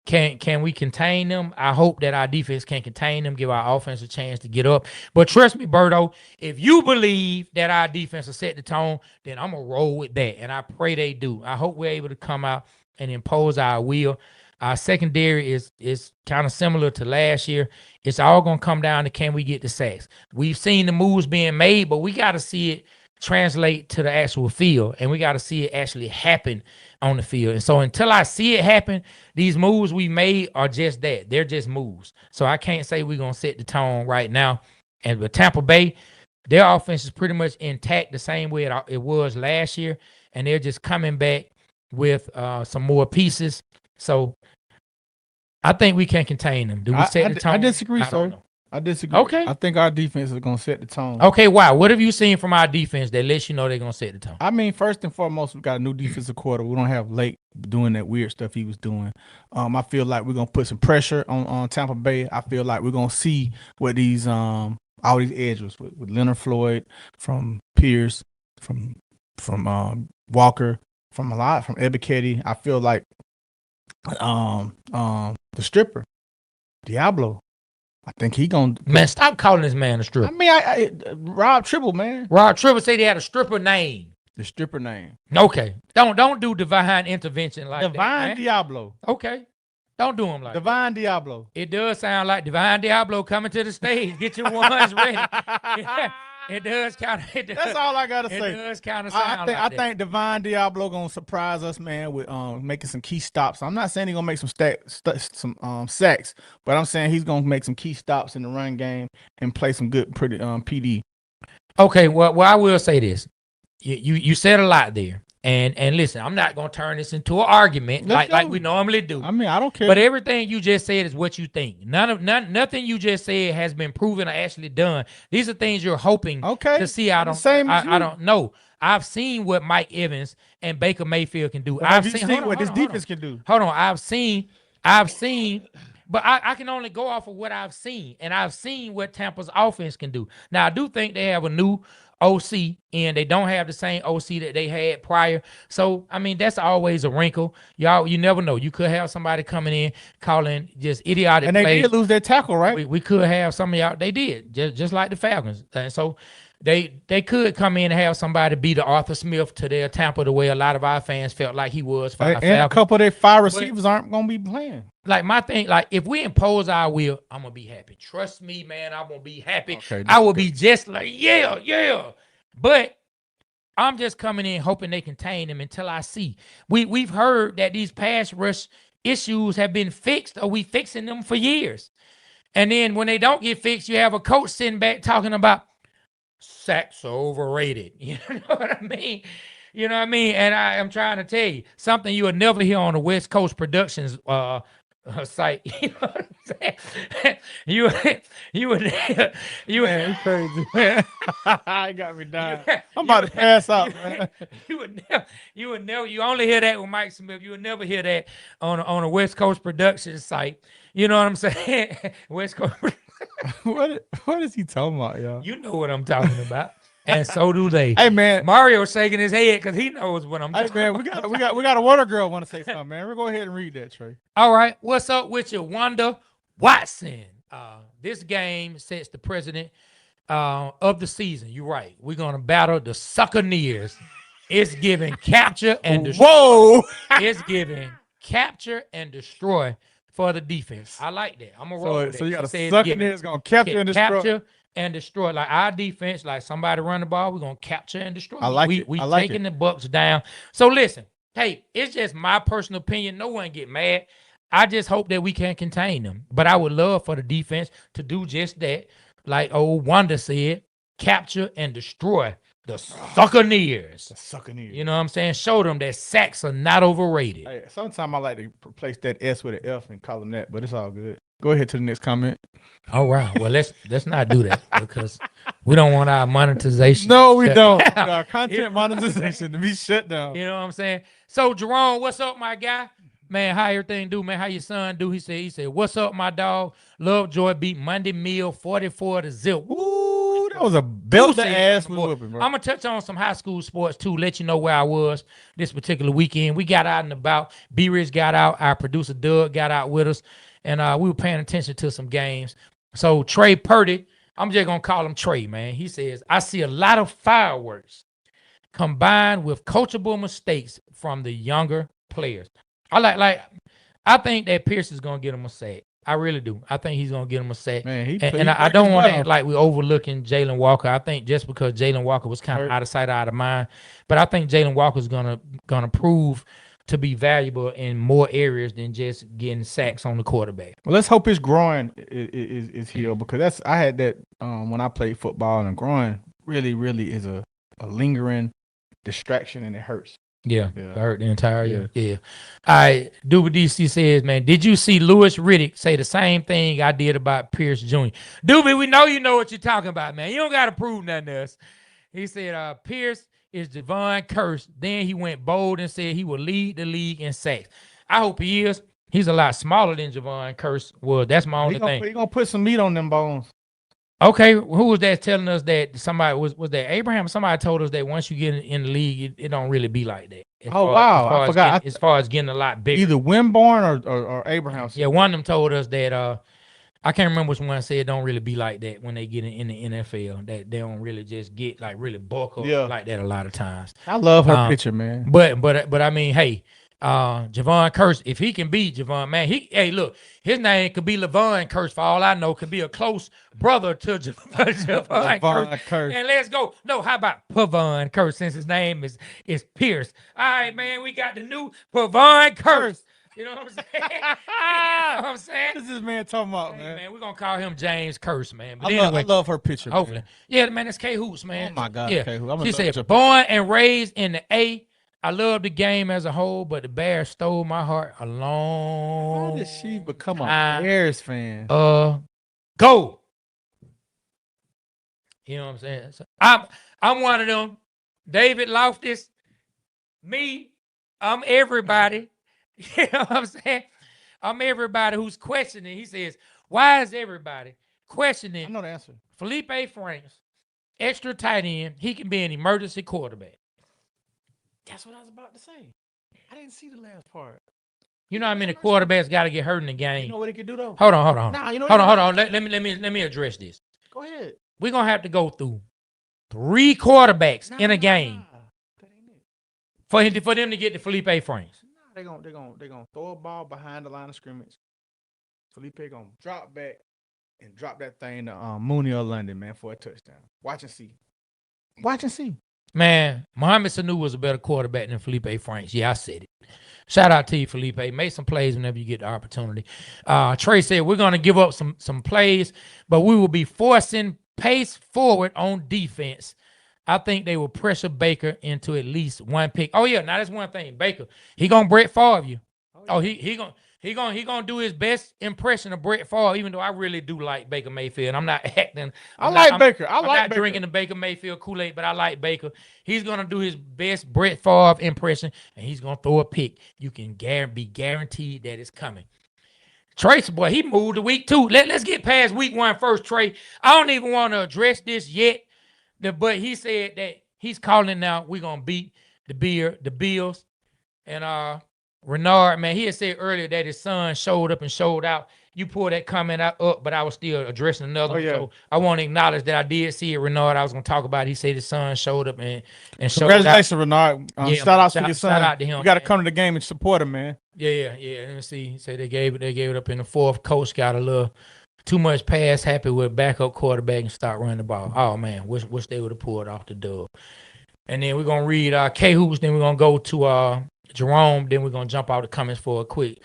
Can we contain them? I hope that our defense can contain them, give our offense a chance to get up. But trust me, Berto, if you believe that our defense will set the tone, then I'm going to roll with that. And I pray they do. I hope we're able to come out and impose our will. Our secondary is kind of similar to last year. It's all going to come down to can we get the sacks. We've seen the moves being made, but we got to see it translate to the actual field, and we got to see it actually happen on the field. And so until I see it happen, these moves we made are just that. They're just moves. So I can't say we're going to set the tone right now. And with Tampa Bay, their offense is pretty much intact the same way it was last year, and they're just coming back with some more pieces. So I think we can contain them. Do we set the tone? I disagree, sir. I disagree. Okay. I think our defense is going to set the tone. Okay, wow. What have you seen from our defense that lets you know they're going to set the tone? I mean, first and foremost, we got a new defensive coordinator. We don't have Lake doing that weird stuff he was doing. I feel like we're going to put some pressure on Tampa Bay. I feel like we're going to see what these all these edges with Leonard Floyd, from Pierce, from Walker, from Ebiketie. I feel like the stripper, Diablo. I think he gonna stop calling this man a stripper. I mean, Rob Tribble, man. Rob Tribble said he had a stripper name. The stripper name. Okay, don't do divine intervention like Divine that, Diablo. Okay, don't do him like Divine Diablo. It does sound like Divine Diablo coming to the stage. Get your ones ready. It does kind of. That's all I gotta say. It does kind of sound. I think Divine Diablo gonna surprise us, man, with making some key stops. I'm not saying he's gonna make some sacks, but I'm saying he's gonna make some key stops in the run game and play some good, pretty PD. Okay, well, I will say this. You said a lot there. And listen, I'm not gonna turn this into an argument like we normally do. I mean, I don't care. But everything you just said is what you think. Nothing you just said has been proven or actually done. These are things you're hoping to see. I don't know. I've seen what Mike Evans and Baker Mayfield can do. I've seen what this defense can do. Hold on, I've seen, but I can only go off of what I've seen, and I've seen what Tampa's offense can do. Now I do think they have a new OC, and they don't have the same OC that they had prior. So, I mean, that's always a wrinkle. You never know. You could have somebody coming in calling just idiotic and they plays. did lose their tackle, right? We could have some of y'all. They did, just like the Falcons. And so they could come in and have somebody be the Arthur Smith to their Tampa the way a lot of our fans felt like he was for our Falcons. And a couple of their 5 receivers aren't going to be playing. Like my thing, like if we impose our will, I'm gonna be happy. Trust me, man, I'm gonna be happy. Okay, I will be just like, yeah. But I'm just coming in hoping they contain them until I see. We've heard that these pass rush issues have been fixed or we fixing them for years. And then when they don't get fixed, you have a coach sitting back talking about sacks are overrated. You know what I mean? You know what I mean? And I am trying to tell you something you would never hear on the West Coast Productions site. You know what I'm saying? you you would you Man, it's crazy, man. I got me dying. I'm you about to pass out, man. you would never you only hear that with Mike Smith. You would never hear that on a West Coast Productions site. You know what I'm saying? West Coast. What is he talking about, y'all? You know what I'm talking about. And so do they. Hey, man. Mario's shaking his head because he knows what I'm talking Hey, man, about. we got a water girl want to say something, man. We'll go ahead and read that, Trey. All right. What's up with you, Wanda Watson? This game sets the precedent of the season. You're right. We're gonna battle the Succaneers. It's giving capture and destroy. Whoa! It's giving capture and destroy for the defense. I like that. I'm gonna roll with So that. you got a Say it's sucker giving there that's gonna capture and destroy. capture and destroy. Like our defense, like somebody run the ball, we're gonna capture and destroy. I like it. We I like taking it. the Bucks down. So listen, hey, it's just my personal opinion. No one get mad. I just hope that we can contain them. But I would love for the defense to do just that. Like old Wanda said, capture and destroy the Succaneers. The Succaneers. You know what I'm saying? Show them that sacks are not overrated. Hey, sometimes I like to replace that S with an F and call them that, but it's all good. Go ahead to the next comment. All right. Well, let's not do that because we don't want our monetization. No, we shut don't. down. Our content monetization to be shut down. You know what I'm saying? So Jerome, what's up, my guy? Man, how everything do, man? How your son do? He said, what's up, my dog? Lovejoy beat Monday Mill 44-0. Ooh, that was a belt the ass whooping, bro. I'm gonna touch on some high school sports too. Let you know where I was this particular weekend. We got out and about. B Rich got out. Our producer Doug got out with us, and we were paying attention to some games. So Trey Purdy, I'm just gonna call him Trey, man. He says, I see a lot of fireworks combined with coachable mistakes from the younger players. I think that Pierce is gonna get him a sack. I really do. I think he's gonna get him a sack. Man, and I don't want to act like we're overlooking Jalen Walker. I think just because Jalen Walker was kind of out of sight, out of mind, but I think Jalen Walker's gonna prove to be valuable in more areas than just getting sacks on the quarterback. Well, let's hope his groin is healed, because I had that when I played football, and groin really is a lingering distraction, and it hurts. Yeah. Hurt the entire year. Yeah. All right. Duba DC says, man, did you see Louis Riddick say the same thing I did about Pierce Jr.? Doobie, we know you know what you're talking about, man. You don't got to prove nothing to us. He said, Pierce is Javon Curse. Then he went bold and said he will lead the league in sacks. I hope he is. He's a lot smaller than Javon Curse was. That's my only thing. He's going to put some meat on them bones. Okay, who was that telling us that somebody was that Abraham? Somebody told us that once you get in the league, it don't really be like that. I forgot. As far as getting a lot bigger. Either Winborn or Abraham. Yeah, one of them told us that I can't remember which one said it don't really be like that when they get in the NFL. That they don't really just get like really bulk up like that a lot of times. I love her picture, man. But I mean, hey, Javon Curse, if he can beat Javon, man, hey, look, his name could be Levon Curse for all I know, could be a close brother to Javon Curse. And let's go. No, how about Pavon Curse, since his name is Pierce? All right, man, we got the new Pavon Curse. You know what I'm saying? You know what I'm saying? This is man talking about, hey, man. Man, we're gonna call him James Curse, man. But I love her picture. Hopefully. Man. Yeah, man, that's K Hoops, man. Oh my God, yeah. K Hoops. She said, born and raised in the A. I love the game as a whole, but the Bears stole my heart a long. How did she become a Bears fan? Go. You know what I'm saying? So I'm one of them. David Loftus, me, I'm everybody. You know what I'm saying? I'm everybody who's questioning. He says, why is everybody questioning? I know the answer. Felipe Franks, extra tight end, he can be an emergency quarterback. That's what I was about to say. I didn't see the last part. You know how many quarterbacks got to get hurt in the game? You know what he can do though? Hold on. Nah, you know hold on. Let me address this. Go ahead. We're gonna have to go through 3 quarterbacks in a game for them to get to Felipe Franks. They're gonna throw a ball behind the line of scrimmage. Felipe gonna drop back and drop that thing to Mooney or London, man, for a touchdown. Watch and see. Man, Mohamed Sanu was a better quarterback than Felipe Franks. Yeah, I said it. Shout out to you, Felipe. Make some plays whenever you get the opportunity. Trey said we're going to give up some plays, but we will be forcing pace forward on defense. I think they will pressure Baker into at least one pick. Oh yeah, now that's one thing. Baker, he gonna Brett Favre you. Oh, he gonna do his best impression of Brett Favre. Even though I really do like Baker Mayfield, I'm not acting. I like Baker. I'm not drinking the Baker Mayfield Kool-Aid, but I like Baker. He's gonna do his best Brett Favre impression, and he's gonna throw a pick. You can be guaranteed that it's coming. Trace, boy, he moved to week 2. Let's get past week 1 first, Trey. I don't even want to address this yet, but he said that he's calling now. We're gonna beat the Bills, and Renard, man, he had said earlier that his son showed up and showed out. You pulled that comment up, but I was still addressing another one. So I want to acknowledge that I did see it, Renard. I was going to talk about it. He said his son showed up and showed out. Congratulations, Renard. Shout out to your son. Shout out to him. You got to come to the game and support him, man. Yeah. Let me see. He said they gave it up in the 4th. Coach got a little too much pass happy with backup quarterback and start running the ball. Oh, man, wish they would have pulled off the dub. And then we're going to read K-Hoops. Then we're going to go to Jerome. Then we're going to jump out the comments for a quick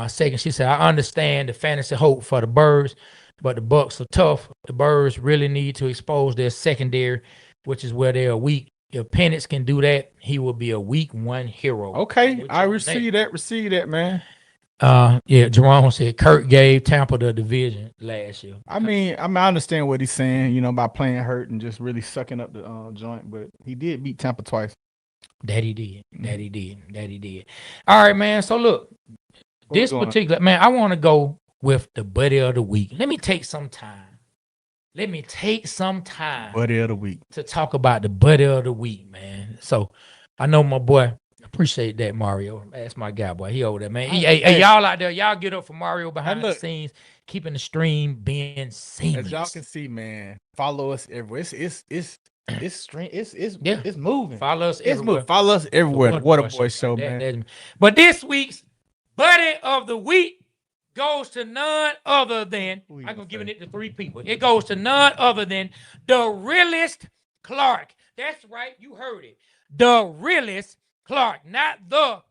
second. She said, I understand the fantasy hope for the Birds, but the Bucks are tough. The Birds really need to expose their secondary, which is where they're weak. If Penix can do that, he will be a week 1 hero. Okay, I receive that, man. Jerome said Kurt gave Tampa the division last year. I mean, I understand what he's saying, by playing hurt and just really sucking up the joint, but he did beat Tampa twice. That he did. All right, man. So look, this particular man, I want to go with the buddy of the week. Let me take some time. Buddy of the week. To talk about the buddy of the week, man. So I know my boy. Appreciate that, Mario. That's my guy, boy. He over there, man. Hey, y'all out there, y'all get up for Mario behind the scenes, keeping the stream being seamless. As y'all can see, man, follow us everywhere. It's moving. Follow us everywhere. Follow us everywhere. The Water Boy Show, man. But this week's buddy of the week goes to none other than, I'm going to give it to 3 people. It goes to none other than the realest Clark. That's right. You heard it. The realest Clark, not the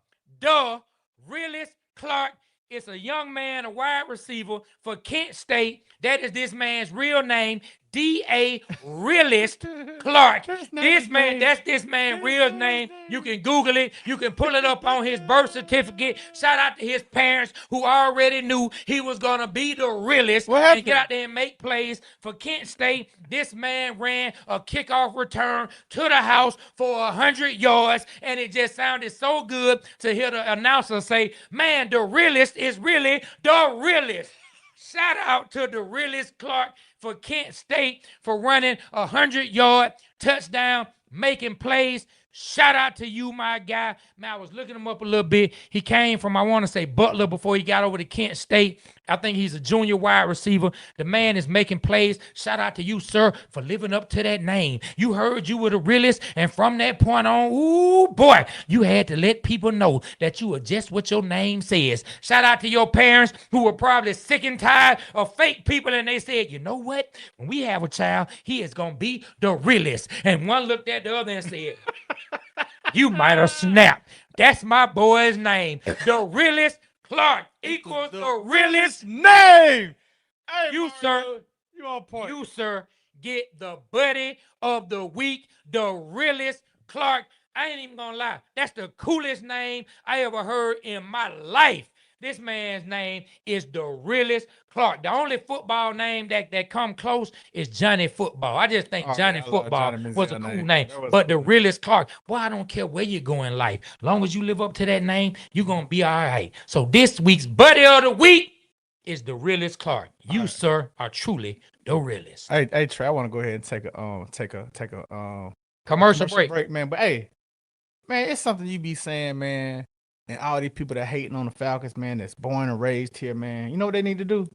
realest Clark. It's a young man, a wide receiver for Kent State. That is this man's real name, D.A. Realist Clark. That's this man's real name. You can Google it. You can pull it up on his birth certificate. Shout out to his parents who already knew he was going to be the realest and get out there and make plays for Kent State. This man ran a kickoff return to the house for 100 yards, and it just sounded so good to hear the announcer say, man, the realest is really the realest. Shout out to the realest Clark for Kent State for running a 100-yard touchdown, making plays. Shout out to you, my guy. Man, I was looking him up a little bit. He came from, I want to say, Butler before he got over to Kent State. I think he's a junior wide receiver. The man is making plays. Shout out to you, sir, for living up to that name. You heard you were the realest, and from that point on, ooh, boy, you had to let people know that you were just what your name says. Shout out to your parents who were probably sick and tired of fake people, and they said, you know what? When we have a child, he is going to be the realest. And one looked at the other and said, you might have snapped. That's my boy's name. The realest Clark equals the realest name. Hey, you, Mario, sir. You on point. You, sir, get the buddy of the week, the realest Clark. I ain't even gonna lie. That's the coolest name I ever heard in my life. This man's name is the realest Clark. The only football name that come close is Johnny Football. I just think Johnny Football was a cool name. But the realest Clark, boy, I don't care where you go in life. Long as you live up to that name, you're going to be all right. So this week's buddy of the week is the realest Clark. You, sir, are truly the realest. Hey, Trey, I want to go ahead and take a commercial break, man. But hey, man, it's something you be saying, man. And all these people that hating on the Falcons, man, that's born and raised here, man. You know what they need to do?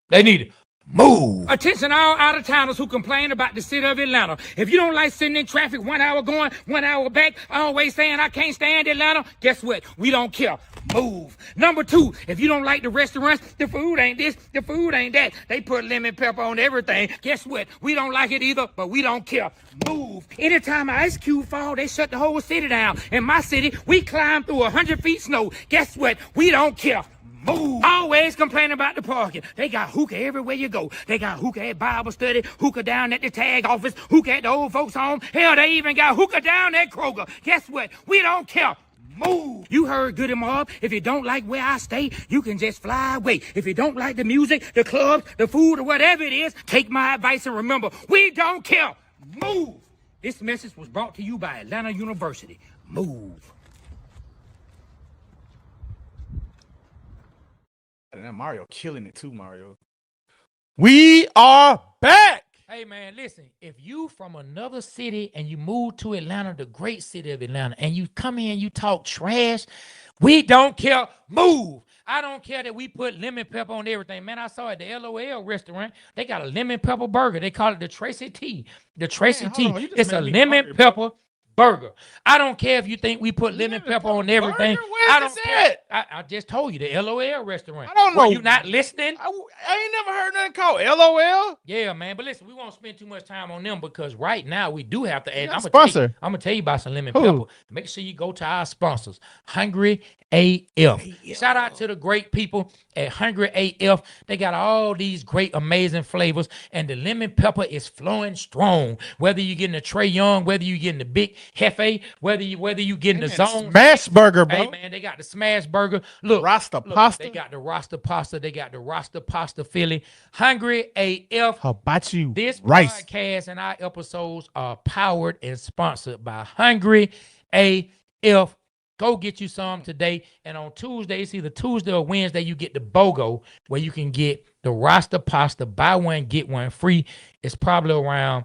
They need to move. Attention all out-of-towners who complain about the city of Atlanta. If you don't like sitting in traffic 1 hour going, 1 hour back, always saying I can't stand Atlanta, guess what? We don't care. Move. Number 2, if you don't like the restaurants, the food ain't this, the food ain't that. They put lemon pepper on everything. Guess what? We don't like it either, but we don't care. Move. Anytime an ice cube fall, they shut the whole city down. In my city, we climb through 100 feet snow. Guess what? We don't care. Move. Always complain about the parking. They got hookah everywhere you go. They got hookah at Bible study, hookah down at the tag office, hookah at the old folks home. Hell, they even got hookah down at Kroger. Guess what? We don't care. Move. You heard Goody Mob. If you don't like where I stay, you can just fly away. If you don't like the music, the clubs, the food, or whatever it is, take my advice and remember, we don't care. Move. This message was brought to you by Atlanta University. Move. And Mario killing it too, Mario. We are back. Hey, man, listen. If you from another city and you move to Atlanta, the great city of Atlanta, and you come in and you talk trash, we don't care. Move. I don't care that we put lemon pepper on everything. Man, I saw at the LOL restaurant, they got a lemon pepper burger. They call it the Tracy T. The Tracy T. It's a lemon pepper burger. I don't care if you think we put lemon pepper on everything. Where's this at? I just told you, the LOL restaurant. I don't know. Were you not listening? I ain't never heard nothing called LOL. Yeah, man. But listen, we won't spend too much time on them because right now we do have to add. I'm gonna tell you about some lemon pepper. Make sure you go to our sponsors, Hungry AF. Shout out to the great people at Hungry AF. They got all these great, amazing flavors, and the lemon pepper is flowing strong. Whether you're getting a Trey Young, whether you're getting the big Hefe, whether you getting the zone smash burger, bro. Hey man, they got the smash burger. Look, Rasta pasta. They got the Rasta pasta. They got the Rasta pasta Philly. Hungry AF. How about you? This rice podcast and our episodes are powered and sponsored by Hungry AF. Go get you some today. And on Tuesday, it's either Tuesday or Wednesday, you get the BOGO, where you can get the Rasta pasta, buy one, get one free. It's probably around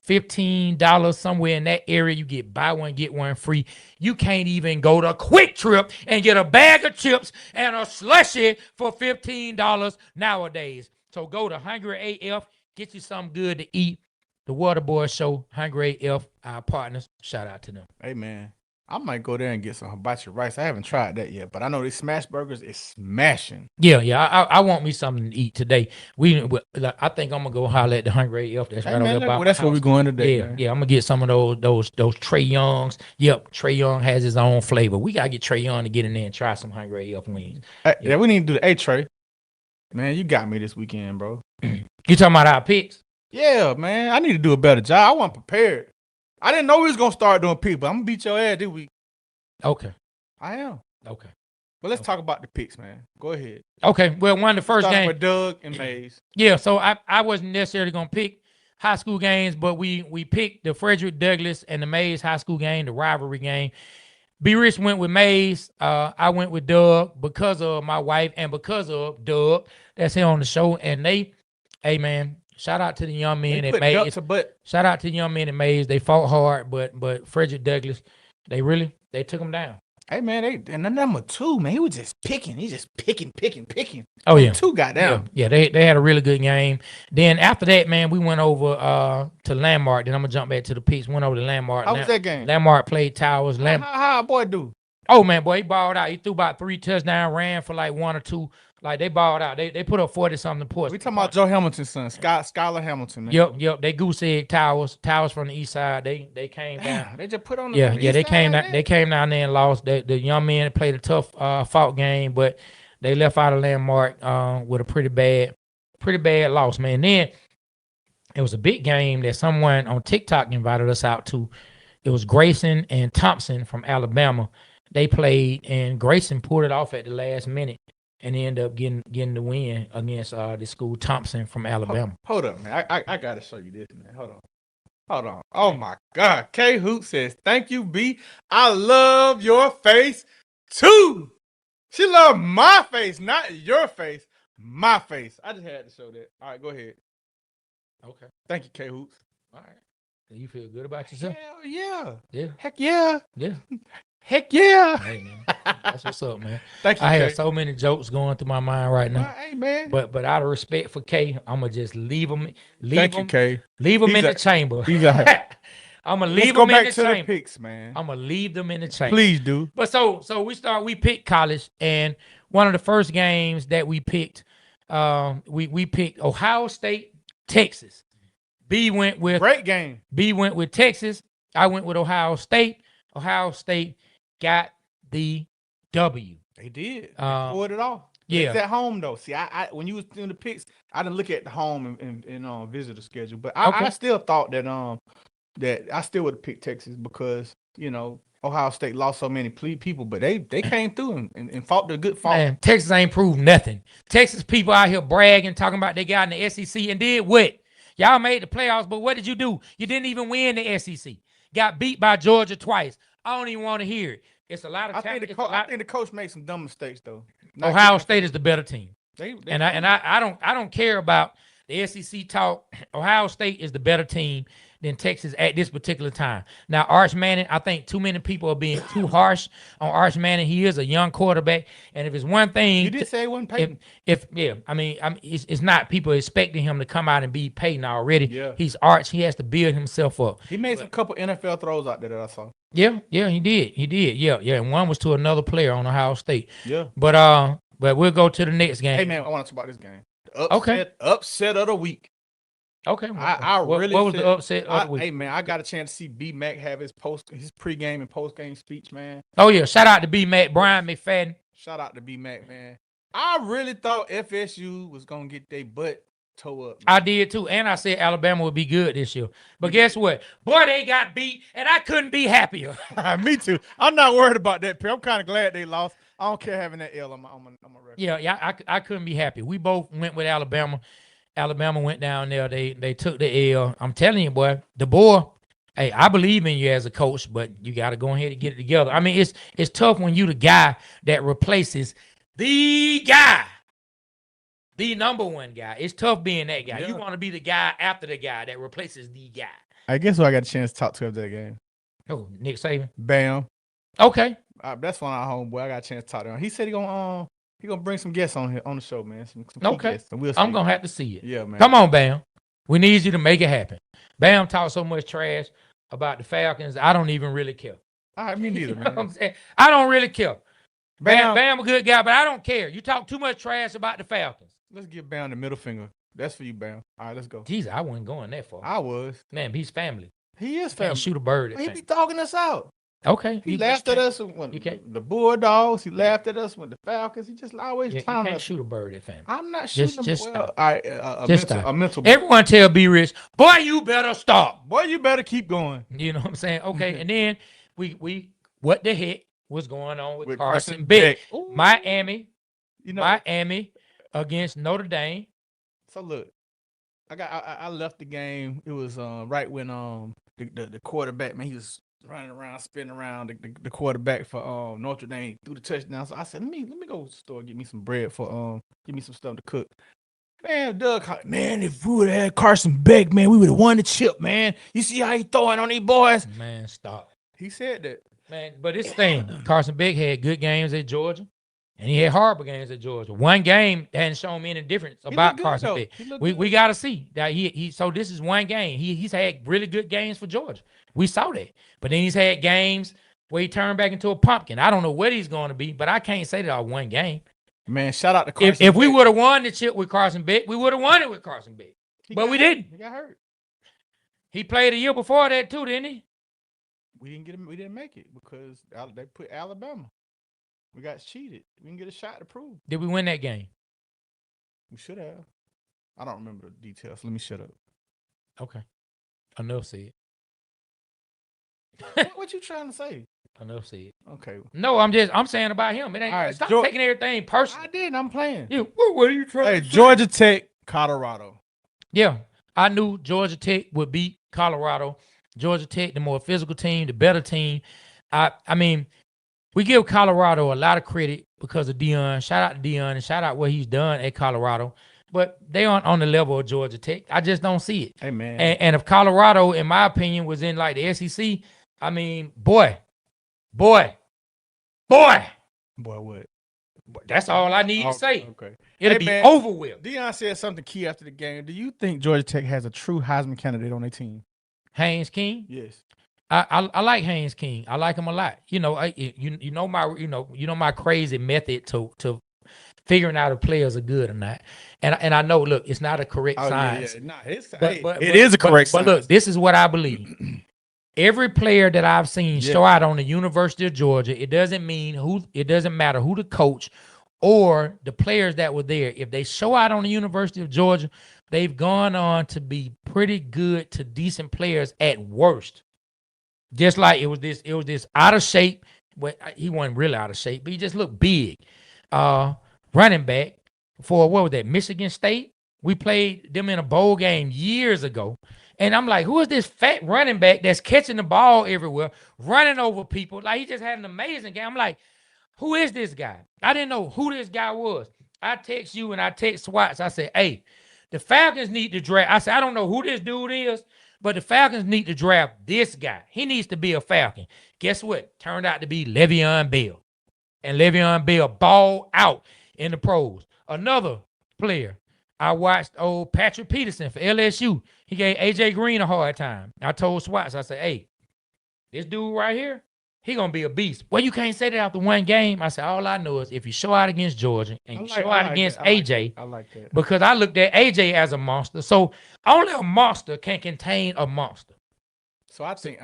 $15 somewhere in that area. You get buy one, get one free. You can't even go to Quick Trip and get a bag of chips and a slushie for $15 nowadays. So go to Hungry AF, get you something good to eat. The Waterboy Show, Hungry AF, our partners. Shout out to them. Hey, man. I might go there and get some hibachi rice. I haven't tried that yet, but I know these smash burgers is smashing. Yeah. I want me something to eat today. I think I'm gonna go holler at the Hungry AF. That's right over there. That's where we're going today. Yeah. I'm gonna get some of those Trey Youngs. Yep, Trey Young has his own flavor. We gotta get Trey Young to get in there and try some Hungry AF wings. Yeah, we need to do the Trey. Man, you got me this weekend, bro. You talking about our picks? Yeah, man. I need to do a better job. I wasn't prepared. I didn't know we was gonna start doing picks, but I'm gonna beat your ass this week. Okay. I am. Okay. Well, let's talk about the picks, man. Go ahead. Okay. Well, one of the first games with Doug and Mays. Yeah, so I wasn't necessarily gonna pick high school games, but we picked the Frederick Douglass and the Mays high school game, the rivalry game. B Rich went with Mays. I went with Doug because of my wife and because of Doug that's here on the show. And hey man, shout out to the young men at Mays. Shout out to the young men at Mays. They fought hard, but Frederick Douglass, they took them down. Hey man, and the number 2, man, he was just picking. He's just picking. Oh yeah, 2 got down. Yeah, they had a really good game. Then after that, man, we went over to Landmark. Then I'm gonna jump back to the picks. Went over to Landmark. How was that game? Landmark played Towers. How boy do? Oh man, boy, he balled out. He threw about 3 touchdowns, ran for like 1 or 2. Like they balled out. They put up 40-something points. We talking about Joe Hamilton's son, Skylar Hamilton, man. Yep. They goose egg Towers from the east side. They came down. They just put on the they came down. They came down there and lost. The young men played a tough fought game, but they left out of Landmark with a pretty bad loss, man. Then it was a big game that someone on TikTok invited us out to. It was Grayson and Thompson from Alabama. They played and Grayson pulled it off at the last minute. And they end up getting the win against the school Thompson from Alabama. Hold up, man. I gotta show you this, man. Hold on. Oh my God. K Hoop says, "Thank you, B. I love your face too." She loved my face, not your face. My face. I just had to show that. All right, go ahead. Okay. Thank you, K Hoops. All right. You feel good about yourself? Hell yeah. Yeah. Heck yeah. Yeah. Heck yeah. Hey, man, that's what's up, man. Thank you, I K. have so many jokes going through my mind right now. Hey, man. But out of respect for K, I'm gonna just leave him Thank you, K. in He's the a- chamber. he's a- I'm gonna Let's leave go them in back the to the chamber. picks, man. I'm gonna leave them in the chamber. Please do. But so we picked college, and one of the first games that we picked, we picked Ohio State, Texas. B went with Great game. Texas. I went with Ohio State. Ohio State got the W. They did. They Uh, pulled it off. yeah. It's at home though. See, I when you was doing the picks, I didn't look at the home and visitor schedule, but I still thought that I still would have picked Texas because Ohio State lost so many people, but they came through and fought the good fight. Man, Texas ain't proved nothing. Texas people out here bragging, talking about they got in the SEC and did what? Y'all made the playoffs, but what did you do? You didn't even win the SEC. Got beat by Georgia twice. I don't even want to hear it. It's a lot of I talent. think the coach made some dumb mistakes though. Ohio State is the better team. They I don't care about the SEC talk. Ohio State is the better team than Texas at this particular time. Now, Arch Manning, I think too many people are being too harsh on Arch Manning. He is a young quarterback, and if it's one thing, You did say it wasn't Peyton. it's not people expecting him to come out and be Peyton already. Yeah. He's Arch. He has to build himself up. He made a couple NFL throws out there that I saw. Yeah, he did. Yeah, and one was to another player on Ohio State. Yeah. But we'll go to the next game. Hey man, I want to talk about this game. Upset of the week. Okay. What was the upset of the week? Hey man, I got a chance to see B Mac have his pregame and postgame speech, man. Oh yeah, shout out to B Mac, Brian McFadden. Shout out to B Mac, man. I really thought FSU was gonna get their butt toe up. I did too, and I said Alabama would be good this year. But guess what? Boy, they got beat, and I couldn't be happier. Me too. I'm not worried about that. I'm kind of glad they lost. I don't care having that L on my record. Yeah, I couldn't be happy. We both went with Alabama. Alabama went down there. They took the L. I'm telling you, boy, hey, I believe in you as a coach, but you got to go ahead and get it together. I mean, it's tough when you the guy that replaces the guy, the number one guy. It's tough being that guy. Yeah. You want to be the guy after the guy that replaces the guy. I guess who I got a chance to talk to after that game. Oh, Nick Saban. Bam. Okay. That's one of our homeboy. I got a chance to talk to him. He said he gonna bring some guests on the show, man. Some key Okay. guests, and we'll see. I'm gonna have to see it. Yeah, man. Come on, Bam. We need you to make it happen. Bam talked so much trash about the Falcons. I don't even really care. All right, me neither, You know what man. I'm saying? I don't really care. Bam. Bam a good guy, but I don't care. You talk too much trash about the Falcons. Let's give Bam the middle finger. That's for you, Bam. All right, let's go. Jesus, I wasn't going that far. I was. Man, he's family. He is Can't family. shoot a bird at He family. be dogging us out. Okay. He you laughed at can't- us when you can't- the Bulldogs. He laughed at us with the Falcons. He just always Yeah, you clowning can't us. shoot a bird at family. I'm not Just- shooting just him. stop. All right, a Just mental, stop. a mental. Everyone tell B Rich, boy, you better stop. Boy, you better keep going. You know what I'm saying? Okay, and then we what the heck was going on with With Carson Carson Beck? Beck. Ooh. Miami You know. Miami against Notre Dame. So look, I left the game. It was right when the quarterback, man, he was running around, spinning around. The quarterback for Notre Dame threw the touchdown. So I said, let me go to the store, get me some bread for give me some stuff to cook. Man, Doug, man, if we would have had Carson Beck, man, we would have won the chip, man. You see how he throwing on these boys? Man, stop. He said that. Man, but this thing, Carson Beck had good games at Georgia, and he had horrible games at Georgia. One game hadn't shown me any difference He about looked good, Carson though. Beck. He looked We good. got to see that he. So this is one game. He's had really good games for Georgia. We saw that, but then he's had games where he turned back into a pumpkin. I don't know what he's going to be, but I can't say that I one game. Man, shout out to Carson. If we Beck. would have won the chip with Carson Beck, we would have won it with Carson Beck. He but got we hurt. didn't. He got hurt. He played a year before that too, didn't he? We didn't get him. We didn't make it because they put Alabama. We got cheated. We didn't get a shot to prove. Did we win that game? We should have. I don't remember the details. Let me shut up. Okay. Enough said. What you trying to say? Enough said. Okay. No, I'm saying about him. It ain't All right, stop George- taking everything personal. I did. I'm playing. Yeah, what are you trying Hey, to say? Georgia Tech, Colorado. Yeah, I knew Georgia Tech would beat Colorado. Georgia Tech, the more physical team, the better team. I mean, we give Colorado a lot of credit because of Deion. Shout out to Deion and shout out what he's done at Colorado. But they aren't on the level of Georgia Tech. I just don't see it. Hey, man. And if Colorado, in my opinion, was in like the SEC, I mean, boy, boy, what? that's all I need to say. Okay. It'll Hey, be man, over with. Deion said something key after the game. Do you think Georgia Tech has a true Heisman candidate on their team? Haynes King. Yes. I like Haynes King. I like him a lot. You know, you know my crazy method to figuring out if players are good or not. And I know, look, it's not a correct science. Yeah. Nah, it is a correct but science. look, this is what I believe. Every player that I've seen show out on the University of Georgia, it doesn't matter who the coach or the players that were there. If they show out on the University of Georgia, they've gone on to be pretty good to decent players at worst. Just like it was this out of shape. But he wasn't really out of shape, but he just looked big. Running back for what was that? Michigan State. We played them in a bowl game years ago. And I'm like, who is this fat running back that's catching the ball everywhere, running over people? Like, he just had an amazing game. I'm like, who is this guy? I didn't know who this guy was. I text you and I text Swats. I said, hey, the Falcons need to draft. I said, I don't know who this dude is, but the Falcons need to draft this guy. He needs to be a Falcon. Guess what? Turned out to be Le'Veon Bell. And Le'Veon Bell balled out in the pros. Another player, I watched old Patrick Peterson for LSU. He gave A.J. Green a hard time. I told Swats, I said, hey, this dude right here, he going to be a beast. Well, you can't say that after one game. I said, all I know is if you show out against Georgia and you show out against A.J., I like that. because I looked at A.J. as a monster. So only a monster can contain a monster. So I think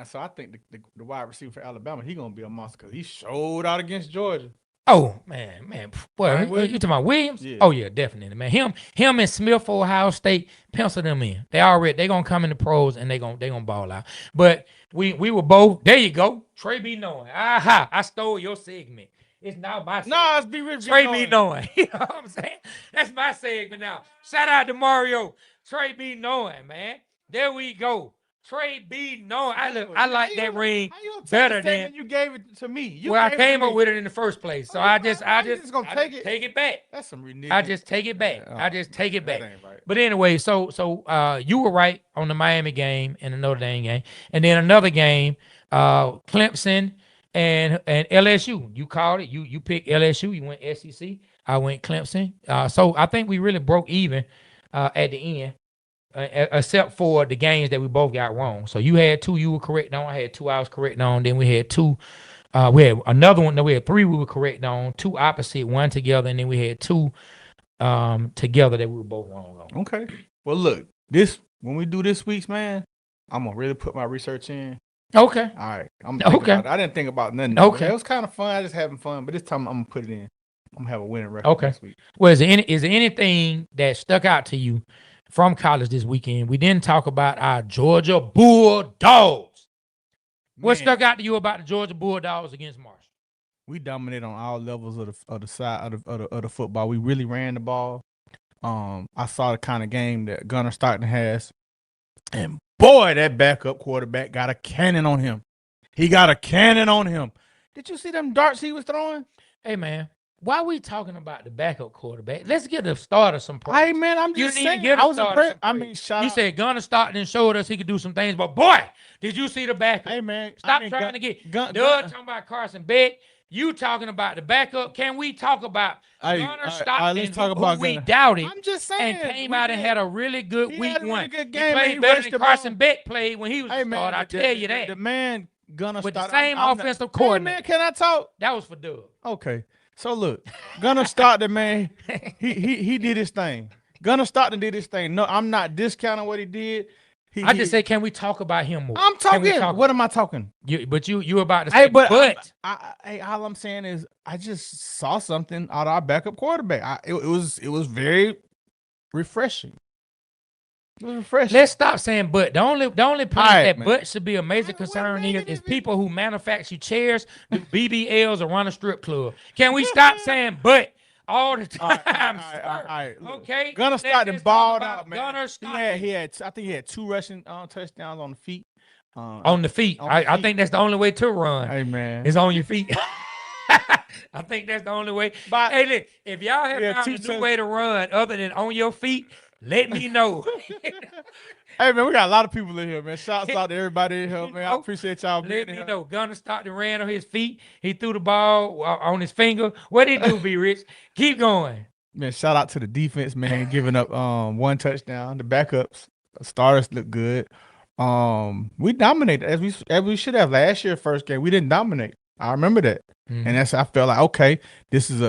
the wide receiver for Alabama, he gonna be a monster because he showed out against Georgia. Oh, man. Well, you talking about Williams? Yeah. Oh, yeah, definitely, man. Him and Smith for Ohio State, pencil them in. They going to come in the pros, and they gonna ball out. But we were both, there you go. Trey be knowing. Aha, I stole your segment. It's now my segment. No, it's be rich. Trey be knowing. You know what I'm saying? That's my segment now. Shout out to Mario. Trey be knowing, man. There we go. Trey B. No, I like that ring better than you gave it to me. I came up with it in the first place. So I just gonna take it back. That's some ridiculous. I just take it back. I just take it back. That ain't right. But anyway, so you were right on the Miami game and the Notre Dame game, and then another game, Clemson and LSU. You called it. You picked LSU. You went SEC. I went Clemson. So I think we really broke even at the end. Except for the games that we both got wrong. So you had two you were correct on. I had two I was correct on. Then we had two. We had another one. No, we had three we were correct on. Two opposite, one together, and then we had two together that we were both wrong on. Okay. Well, look, when we do this week's, man, I'm gonna really put my research in. Okay. All right. Okay. I didn't think about nothing. Okay. It was kind of fun. I just having fun, but this time I'm gonna put it in. I'm gonna have a winning record this week. Well, is there anything that stuck out to you from college this weekend? We didn't talk about our Georgia Bulldogs. What stuck out to you about the Georgia Bulldogs against Marshall? We dominated on all levels of the side of the football. We really ran the ball. I saw the kind of game that Gunnar Stockton has, and boy, that backup quarterback got a cannon on him. He got a cannon on him. Did you see them darts he was throwing? Hey, man. Why are we talking about the backup quarterback? Let's get the starter some praise. Hey, man, I'm just saying. I was impressed. I mean, shout out. You said Gunnar Stockton showed us he could do some things, but boy, did you see the backup? Hey, man. Stop trying to get Doug talking about Carson Beck. You talking about the backup. Can we talk about Gunnar Stockton, let's talk about who we doubted? I'm just saying. And came out and had a really good week one. Good game. He played better than Carson Beck played when he was a starter. I tell you that. The man, Gunnar with Stockton. The same offensive coordinator. Hey, man, can I talk? That was for Doug. Okay. So look, Gunnar Stockton, man, he did his thing. Gunnar Stockton did his thing. No, I'm not discounting what he did. I just say, can we talk about him more? I'm talking. What am I talking? You about to say, all I'm saying is I just saw something out of our backup quarterback. It was very refreshing. It was refreshing. Let's stop saying but. The only place that but should be a major concern is people who manufacture chairs, do BBLs, or run a strip club. Can we stop saying but all the time? All right. Okay. Gunnar Stockton balled out, man. Gunnar Stockton. I think he had 2 rushing touchdowns on the feet. On the feet. I think that's the only way to run. Hey, man. It's on your feet. I think that's the only way. But hey, look, if y'all have found a new way to run other than on your feet, let me know. Hey man, we got a lot of people in here, man. Shouts out to everybody in here, man. I appreciate y'all being Let in me here. know. Gunner Stockton ran on his feet. He threw the ball on his finger. What did he do, B. Rich? Keep going. Man, shout out to the defense, man, giving up one touchdown. The backups, starters look good. We dominated as we should have last year. First game, we didn't dominate. I remember that, and that's I felt like okay, this is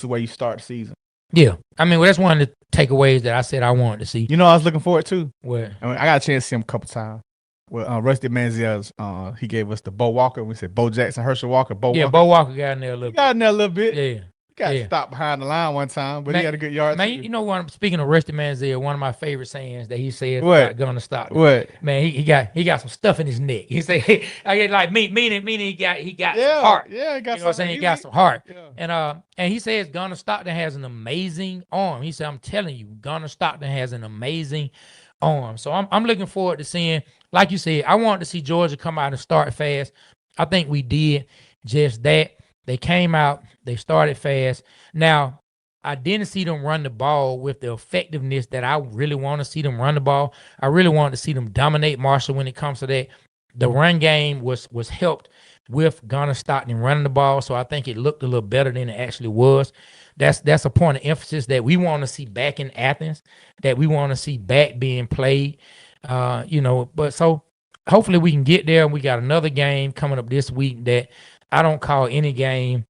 where you start the season. Yeah, I mean, well, that's one of the takeaways that I said I wanted to see. You know, I was looking forward to. What? I mean, I got a chance to see him a couple times. Well, Rusty Manziel's, he gave us the Bo Walker. We said Bo Jackson, Herschel Walker, Walker. Bo Walker got in there a little He got in there a little bit. Yeah. He got stopped behind the line one time, but he had a good yard. Man, you know what? Speaking of Rusty Manziel, one of my favorite sayings that he says What? about Gunner Stockton. What? Man, he got some stuff in his neck. He say, I get like meaning he got some heart. Yeah, he got, you know what I'm saying? He got some heart. Yeah. And he says Gunner Stockton has an amazing arm. He said, I'm telling you, Gunner Stockton has an amazing arm. So I'm looking forward to seeing, like you said, I wanted to see Georgia come out and start fast. I think we did just that. They came out, they started fast. Now, I didn't see them run the ball with the effectiveness that I really want to see them run the ball. I really wanted to see them dominate Marshall when it comes to that. The run game was helped with Gunner Stockton running the ball, so I think it looked a little better than it actually was. That's a point of emphasis that we want to see back in Athens, that we want to see back being played. But so hopefully we can get there. We got another game coming up this week that I don't call any games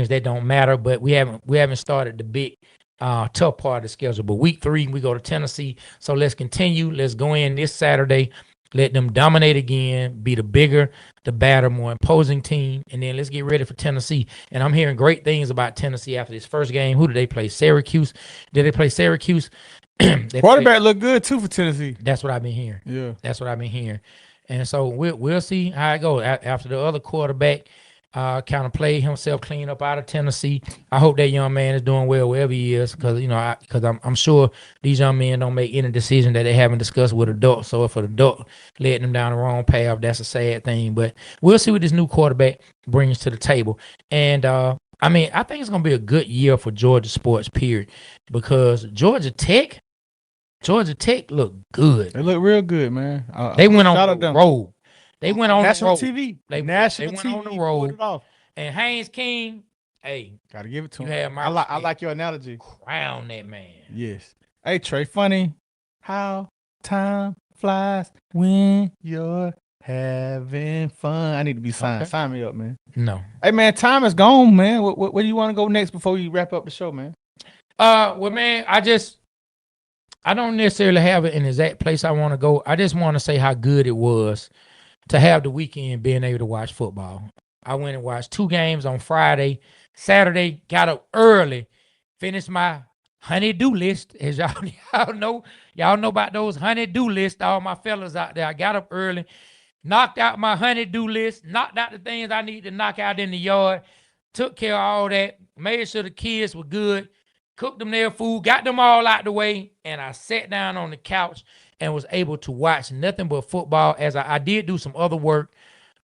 that don't matter, but we haven't started the big tough part of the schedule. But week 3 we go to Tennessee. So let's continue. Let's go in this Saturday. Let them dominate again, be the bigger, the badder, more imposing team, and then let's get ready for Tennessee. And I'm hearing great things about Tennessee after this first game. Who did they play? Syracuse. Did they play Syracuse? Quarterback looked good too for Tennessee. That's what I've been hearing. Yeah, that's what I've been hearing. And so we'll see how it goes after the other quarterback kind of played himself clean up out of Tennessee. I hope that young man is doing well wherever he is, because I'm sure these young men don't make any decision that they haven't discussed with adults. So if an adult led them down the wrong path, that's a sad thing. But we'll see what this new quarterback brings to the table. And I think it's gonna be a good year for Georgia sports, period, because Georgia Tech look good. They look real good, man. They went on the road. They went on national the road. TV. They national went TV on the road. It off. And Haynes King, hey, gotta give it to you him. have my I like your analogy. Crown that man. Yes. Hey Trey, funny how time flies when you're having fun. I need to be signed. Okay. Sign me up, man. No. Hey man, time is gone, man. Where do you want to go next before you wrap up the show, man? Well, man, I don't necessarily have an exact place I want to go. I just want to say how good it was to have the weekend being able to watch football. I went and watched 2 games on Friday. Saturday, got up early, finished my honey-do list. As y'all know about those honey-do lists, all my fellas out there. I got up early, knocked out my honey-do list, knocked out the things I need to knock out in the yard, took care of all that, made sure the kids were good, cooked them their food, got them all out the way, and I sat down on the couch and was able to watch nothing but football. As I did do some other work,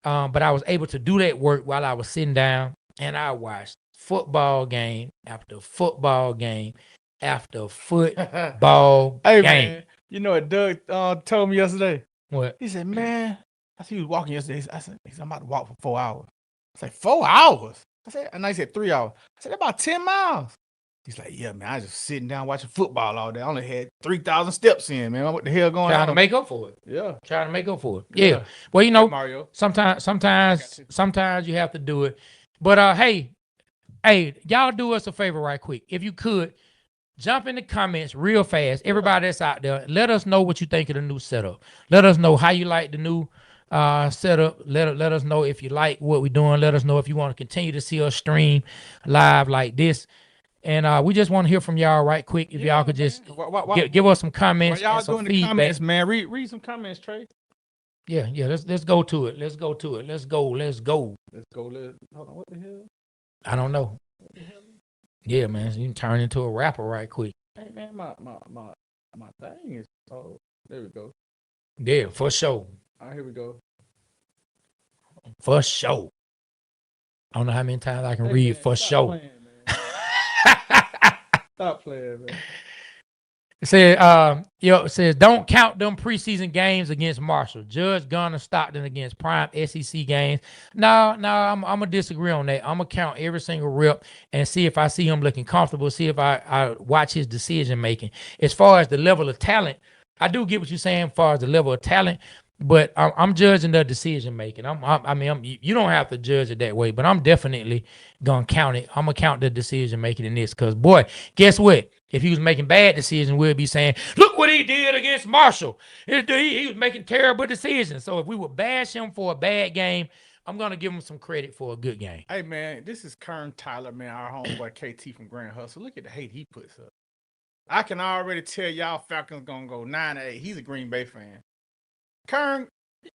but I was able to do that work while I was sitting down, and I watched football game after football game after football hey, game. Man, you know what Doug told me yesterday? What? He said, man, I see he was walking yesterday. I said, I'm about to walk for 4 hours. I said, 4 hours? And I said 3 hours. I said, about 10 miles. He's like, yeah, man, I was just sitting down watching football all day. I only had 3,000 steps in, man. What the hell going on? Trying to make up for it. Yeah. Trying to make up for it. Yeah. Well, you know, Mario. sometimes you have to do it. But hey, y'all do us a favor right quick. If you could, jump in the comments real fast. Everybody that's out there, let us know what you think of the new setup. Let us know how you like the new setup. Let us know if you like what we're doing. Let us know if you want to continue to see us stream live like this. And we just want to hear from y'all right quick. If y'all could just give us some comments y'all and some doing feedback. The comments, man. Read some comments, Trey. Yeah. Let's go to it. Let's go. Hold on. What the hell? I don't know. What the hell? Yeah, man. So you can turn into a rapper right quick. Hey, man, my thing is. Oh, there we go. Yeah, for sure. All right, here we go. For sure. I don't know how many times I can read man, for sure. Playing, Stop playing, man. It says don't count them preseason games against Marshall. Judge Gunner Stockton against prime SEC games. No, I'm gonna disagree on that. I'm gonna count every single rep and see if I see him looking comfortable. See if I watch his decision making. As far as the level of talent, I do get what you're saying. As far as the level of talent, but I'm judging the decision making. You don't have to judge it that way, but I'm definitely gonna count it. I'm gonna count the decision making in this, because boy, guess what? If he was making bad decisions, we'd be saying, look what he did against Marshall. He was making terrible decisions. So if we would bash him for a bad game, I'm going to give him some credit for a good game. Hey, man, this is Kern Tyler, man, our homeboy KT from Grand Hustle. Look at the hate he puts up. I can already tell y'all Falcons going to go 9-8. He's a Green Bay fan. Kern,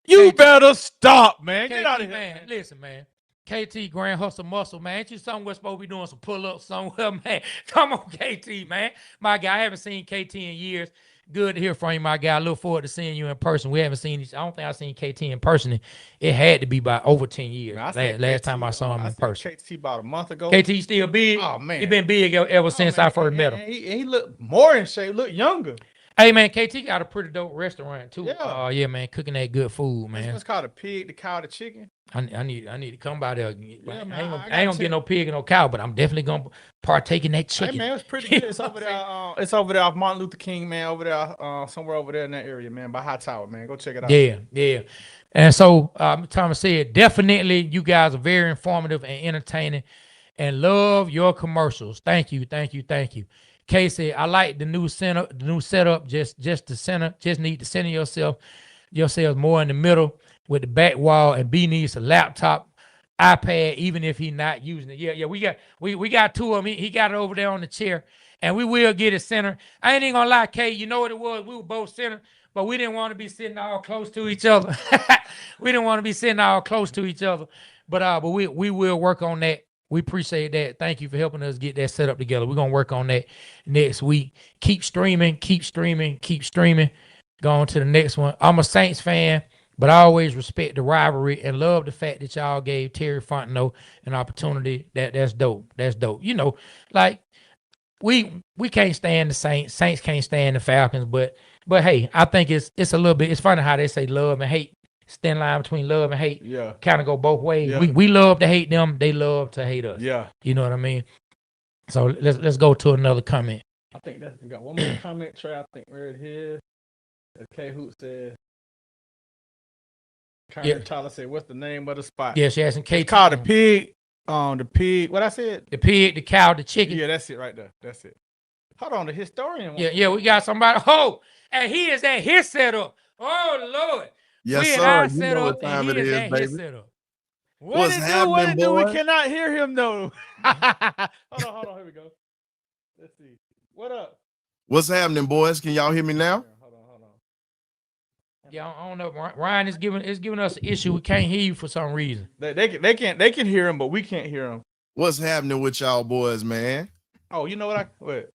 you better stop, man. Get out of here. Man. Listen, man. KT Grand Hustle Muscle, man. Ain't you somewhere supposed to be doing some pull-ups somewhere, man? Come on, KT, man. My guy, I haven't seen KT in years. Good to hear from you, my guy. I look forward to seeing you in person. We haven't seen each. I don't think I've seen KT in person. It had to be by over 10 years. Man, last time I saw him in person. KT about a month ago. KT still big? Oh, man. He been big ever since I first met him. He looked more in shape, look younger. Hey, man, KT got a pretty dope restaurant, too. Yeah. Yeah, man, cooking that good food, man. It's called the pig, the cow, the chicken. I need to come by there. Yeah, I ain't gonna get no pig and no cow, but I'm definitely gonna partake in that chicken. Hey, man, it's pretty good. It's over there. It's over there off Martin Luther King, man. Over there, somewhere over there in that area, man, by High Tower, man. Go check it out. Yeah. And so, Thomas said, definitely, you guys are very informative and entertaining, and love your commercials. Thank you. Casey, I like the new setup. Just the center. Just need to center yourselves more in the middle with the back wall, and B needs a laptop, iPad, even if he's not using it. Yeah. We got two of them. He got it over there on the chair, and we will get it center. I ain't even gonna lie, Kay. You know what it was? We were both center, but we didn't want to be sitting all close to each other. But we will work on that. We appreciate that. Thank you for helping us get that set up together. We're going to work on that next week. Keep streaming. Go on to the next one. I'm a Saints fan, but I always respect the rivalry and love the fact that y'all gave Terry Fontenot an opportunity. That's dope. You know, like we can't stand the Saints. Saints can't stand the Falcons, but hey, I think it's a little bit. It's funny how they say love and hate. Thin line between love and hate. Yeah. Kind of go both ways. Yeah. We love to hate them. They love to hate us. Yeah. You know what I mean? So let's go to another comment. I think we got one more comment, Trey. I think right here. As K Hoot said. Karen Tyler said, what's the name of the spot? Yeah, she asking Kate. It's called the pig. The pig. What I said? The pig, the cow, the chicken. Yeah, that's it right there. That's it. Hold on, the historian. Yeah, we got somebody. Oh, and he is at his setup. Oh, Lord. Yes, sir. You know what time it is, baby. What's happening, boy? We cannot hear him, though. Hold on. Here we go. Let's see. What up? What's happening, boys? Can y'all hear me now? Hold on. Yeah, I don't know. Ryan is giving us an issue. We can't hear you for some reason. They can hear him, but we can't hear him. What's happening with y'all boys, man? Oh, you know what?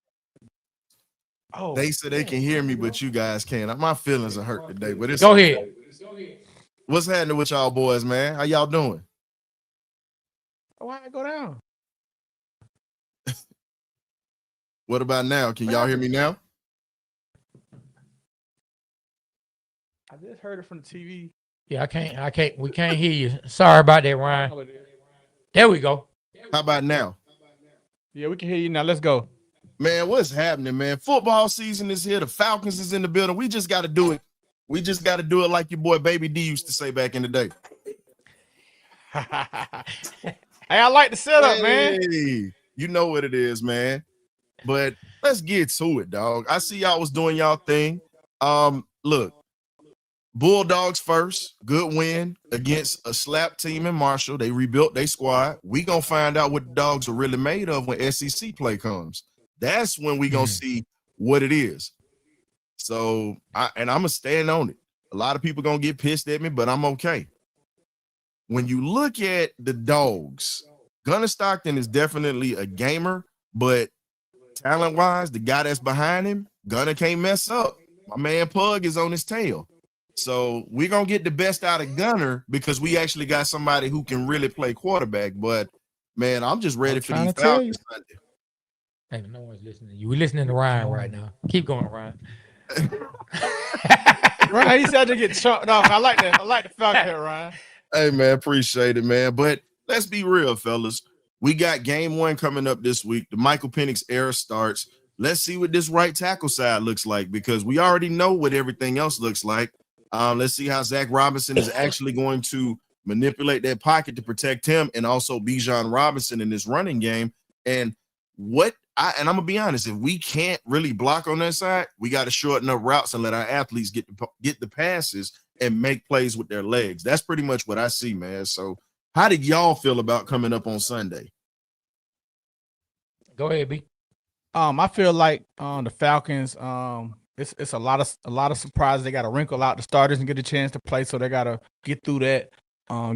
Oh, they said they can hear me, but you guys can't. My feelings are hurt today. But it's go ahead. What's happening with y'all boys, man? How y'all doing? Why I go down? What about now? Can y'all hear me now? I just heard it from the TV. Yeah, I can't. We can't hear you. Sorry about that, Ryan. There we go. How about now? Yeah, we can hear you now. Let's go. Man, what's happening, man? Football season is here. The Falcons is in the building. We just got to do it. We just got to do it like your boy Baby D used to say back in the day. Hey, I like the setup, man. You know what it is, man. But let's get to it, dog. I see y'all was doing y'all thing. Look, Bulldogs first. Good win against a slap team in Marshall. They rebuilt their squad. We going to find out what the dogs are really made of when SEC play comes. That's when we gonna see what it is. So I'm gonna stand on it. A lot of people gonna get pissed at me, but I'm okay. When you look at the dogs, Gunner Stockton is definitely a gamer, but talent-wise, the guy that's behind him, Gunner can't mess up. My man Pug is on his tail. So we're gonna get the best out of Gunner because we actually got somebody who can really play quarterback. But man, I'm just ready for these Falcons Sunday. Hey, no one's listening to you. We're listening to Ryan right now. Keep going, Ryan. Ryan, he said to get chunked off. I like that. I like the Falcon here, Ryan. Hey, man, appreciate it, man. But let's be real, fellas. We got game 1 coming up this week. The Michael Penix era starts. Let's see what this right tackle side looks like because we already know what everything else looks like. Let's see how Zach Robinson is actually going to manipulate that pocket to protect him and also Bijan Robinson in this running game. And I'm gonna be honest, if we can't really block on that side, we got to shorten up routes and let our athletes get the passes and make plays with their legs. That's pretty much what I see, man. So how did y'all feel about coming up on Sunday? Go ahead, B. I feel like the Falcons, it's a lot of surprises. They got to wrinkle out the starters and get a chance to play, so they got to get through that,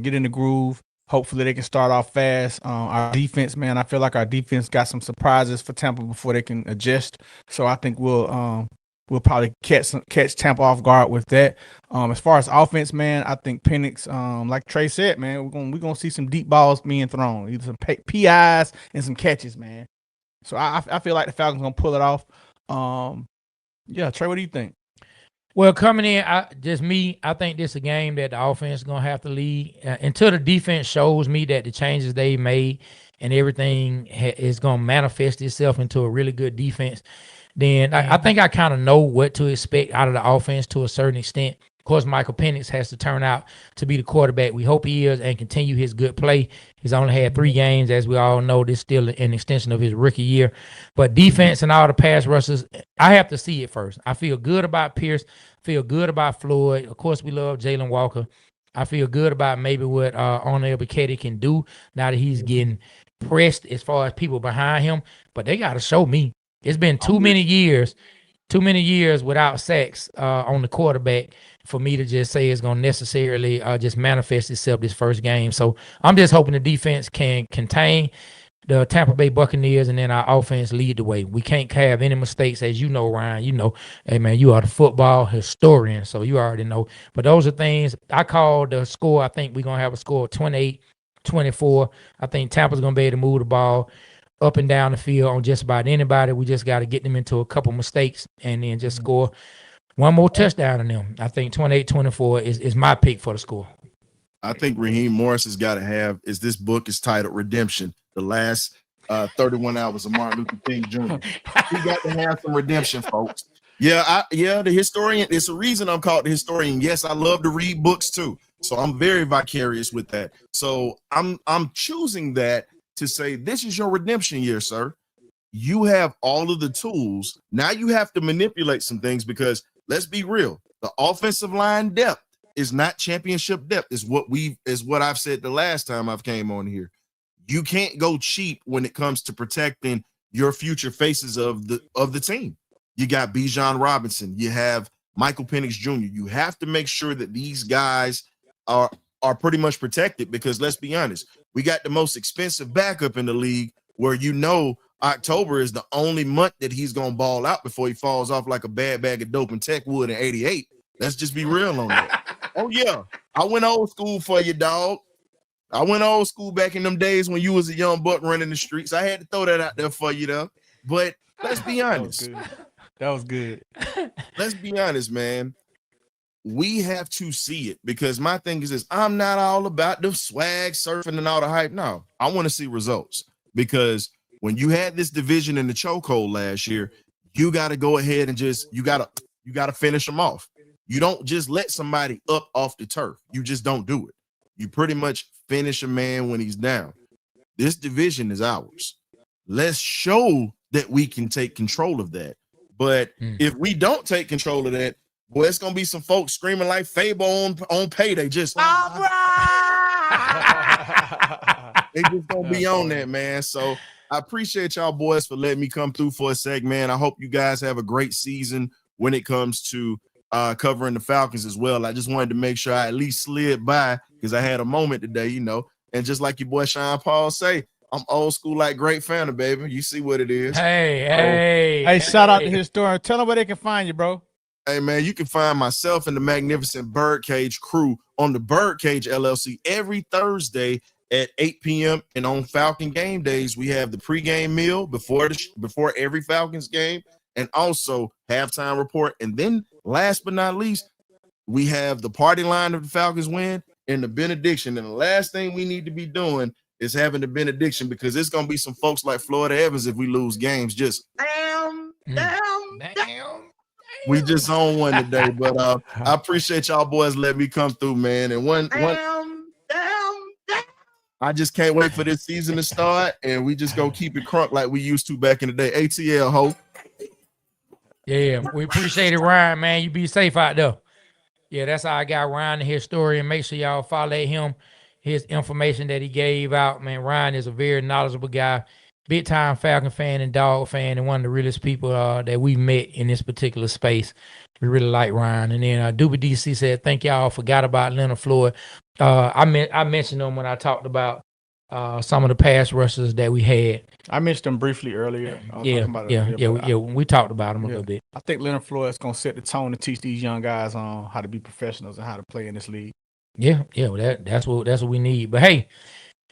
get in the groove. Hopefully they can start off fast. Our defense, man, I feel like our defense got some surprises for Tampa before they can adjust. So I think we'll probably catch Tampa off guard with that. As far as offense, man, I think Penix, like Trey said, man, we're gonna see some deep balls being thrown, either some PIs and some catches, man. So I feel like the Falcons gonna pull it off. Yeah, Trey, what do you think? Well, coming in, I think this is a game that the offense is going to have to lead until the defense shows me that the changes they made and everything is going to manifest itself into a really good defense. Then I think I kind of know what to expect out of the offense to a certain extent. Of course, Michael Penix has to turn out to be the quarterback we hope he is and continue his good play. He's only had 3 games, as we all know. This is still an extension of his rookie year. But defense and all the pass rushers, I have to see it first. I feel good about Pierce, feel good about Floyd. Of course, we love Jalen Walker. I feel good about maybe what Arnold Buchetti can do now that he's getting pressed as far as people behind him. But they got to show me. It's been too many years without sacks on the quarterback for me to just say it's going to necessarily just manifest itself this first game. So I'm just hoping the defense can contain the Tampa Bay Buccaneers and then our offense lead the way. We can't have any mistakes, as you know, Ryan. You know, hey, man, you are the football historian, so you already know. But those are things I call the score. I think we're going to have a score of 28-24. I think Tampa's going to be able to move the ball up and down the field on just about anybody. We just got to get them into a couple mistakes and then just score one more touchdown on them. I think 28-24 is my pick for the score. I think Raheem Morris has got to have this book is titled Redemption, the last 31 hours of Martin Luther King Jr. He got to have some redemption, folks. Yeah, the historian. It's a reason I'm called the historian. Yes, I love to read books too. So I'm very vicarious with that. So I'm choosing that to say this is your redemption year, sir. You have all of the tools. Now you have to manipulate some things because let's be real. The offensive line depth is not championship depth. Is what I've said the last time I've came on here. You can't go cheap when it comes to protecting your future faces of the team. You got Bijan Robinson. You have Michael Penix Jr. You have to make sure that these guys are pretty much protected because let's be honest, we got the most expensive backup in the league where October is the only month that he's going to ball out before he falls off like a bad bag of dope in Techwood in 88. Let's just be real on that. Oh, yeah. I went old school for you, dog. I went old school back in them days when you was a young buck running the streets. I had to throw that out there for you, though. But let's be honest. That was good. Let's be honest, man. We have to see it because my thing is this. I'm not all about the swag surfing and all the hype. No, I want to see results because when you had this division in the chokehold last year, you got to go ahead and you got to finish them off. You don't just let somebody up off the turf. You just don't do it. You pretty much finish a man when he's down. This division is ours. Let's show that we can take control of that. But if we don't take control of that, boy, it's gonna be some folks screaming like Fable on payday. Just they just gonna be on that, man. So I appreciate y'all boys for letting me come through for a segment. I hope you guys have a great season when it comes to covering the Falcons as well. I just wanted to make sure I at least slid by because I had a moment today, and just like your boy Sean Paul say, I'm old school like Great Founder, baby. You see what it is. Hey, shout out to his store. Tell them where they can find you, bro. Hey, man, you can find myself and the magnificent Birdcage crew on the Birdcage LLC every Thursday at 8 p.m. And on Falcon game days, we have the pregame meal before every Falcons game, and also halftime report. And then last but not least, we have the party line of the Falcons win and the benediction. And the last thing we need to be doing is having the benediction, because it's going to be some folks like Florida Evans if we lose games. Just damn. We just on one today, but I appreciate y'all boys letting me come through, man. And one I just can't wait for this season to start, and we just go keep it crunk like we used to back in the day. ATL, ho. Yeah, we appreciate it, Ryan, man. You be safe out there. Yeah, that's how I got Ryan, the historian. Make sure y'all follow him, his information that he gave out. Man, Ryan is a very knowledgeable guy, big time Falcon fan and dog fan, and one of the realest people that we met in this particular space. We really like Ryan. And then Doobie DC said, thank y'all. Forgot about Leonard Floyd. I mentioned him when I talked about some of the pass rushers that we had. I mentioned them briefly earlier. We talked about them a little bit. I think Leonard Floyd's going to set the tone to teach these young guys on how to be professionals and how to play in this league. Yeah, well, that's what we need. But hey,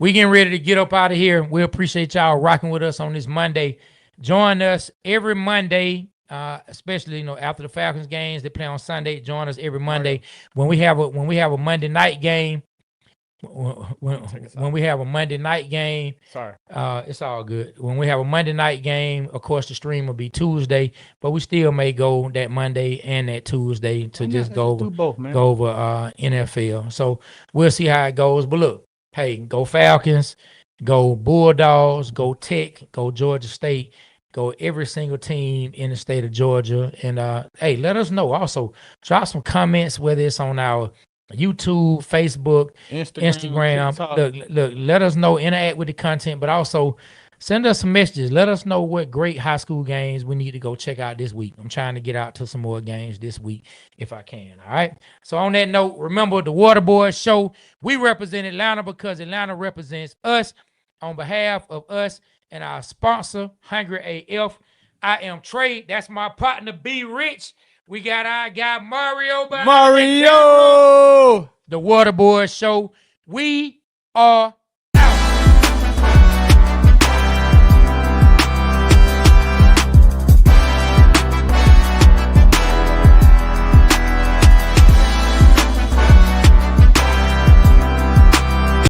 we getting ready to get up out of here. We appreciate y'all rocking with us on this Monday. Join us every Monday, especially after the Falcons games. They play on Sunday. Join us every Monday when we have a Monday night game. When we have a Monday night game, it's all good. When we have a Monday night game, of course, the stream will be Tuesday, but we still may go that Monday and that Tuesday to go over NFL. So we'll see how it goes. But look, hey, go Falcons, go Bulldogs, go Tech, go Georgia State, go every single team in the state of Georgia. And hey, let us know. Also, drop some comments, whether it's on our YouTube, Facebook, Instagram. Look, let us know, interact with the content, but also send us some messages. Let us know what great high school games we need to go check out this week. I'm trying to get out to some more games this week if I can. All right. So on that note, remember the Waterboy Show. We represent Atlanta because Atlanta represents us. On behalf of us and our sponsor, Hungry AF, I am Trey. That's my partner, B Rich. We got our guy Mario. The Waterboy Show. We are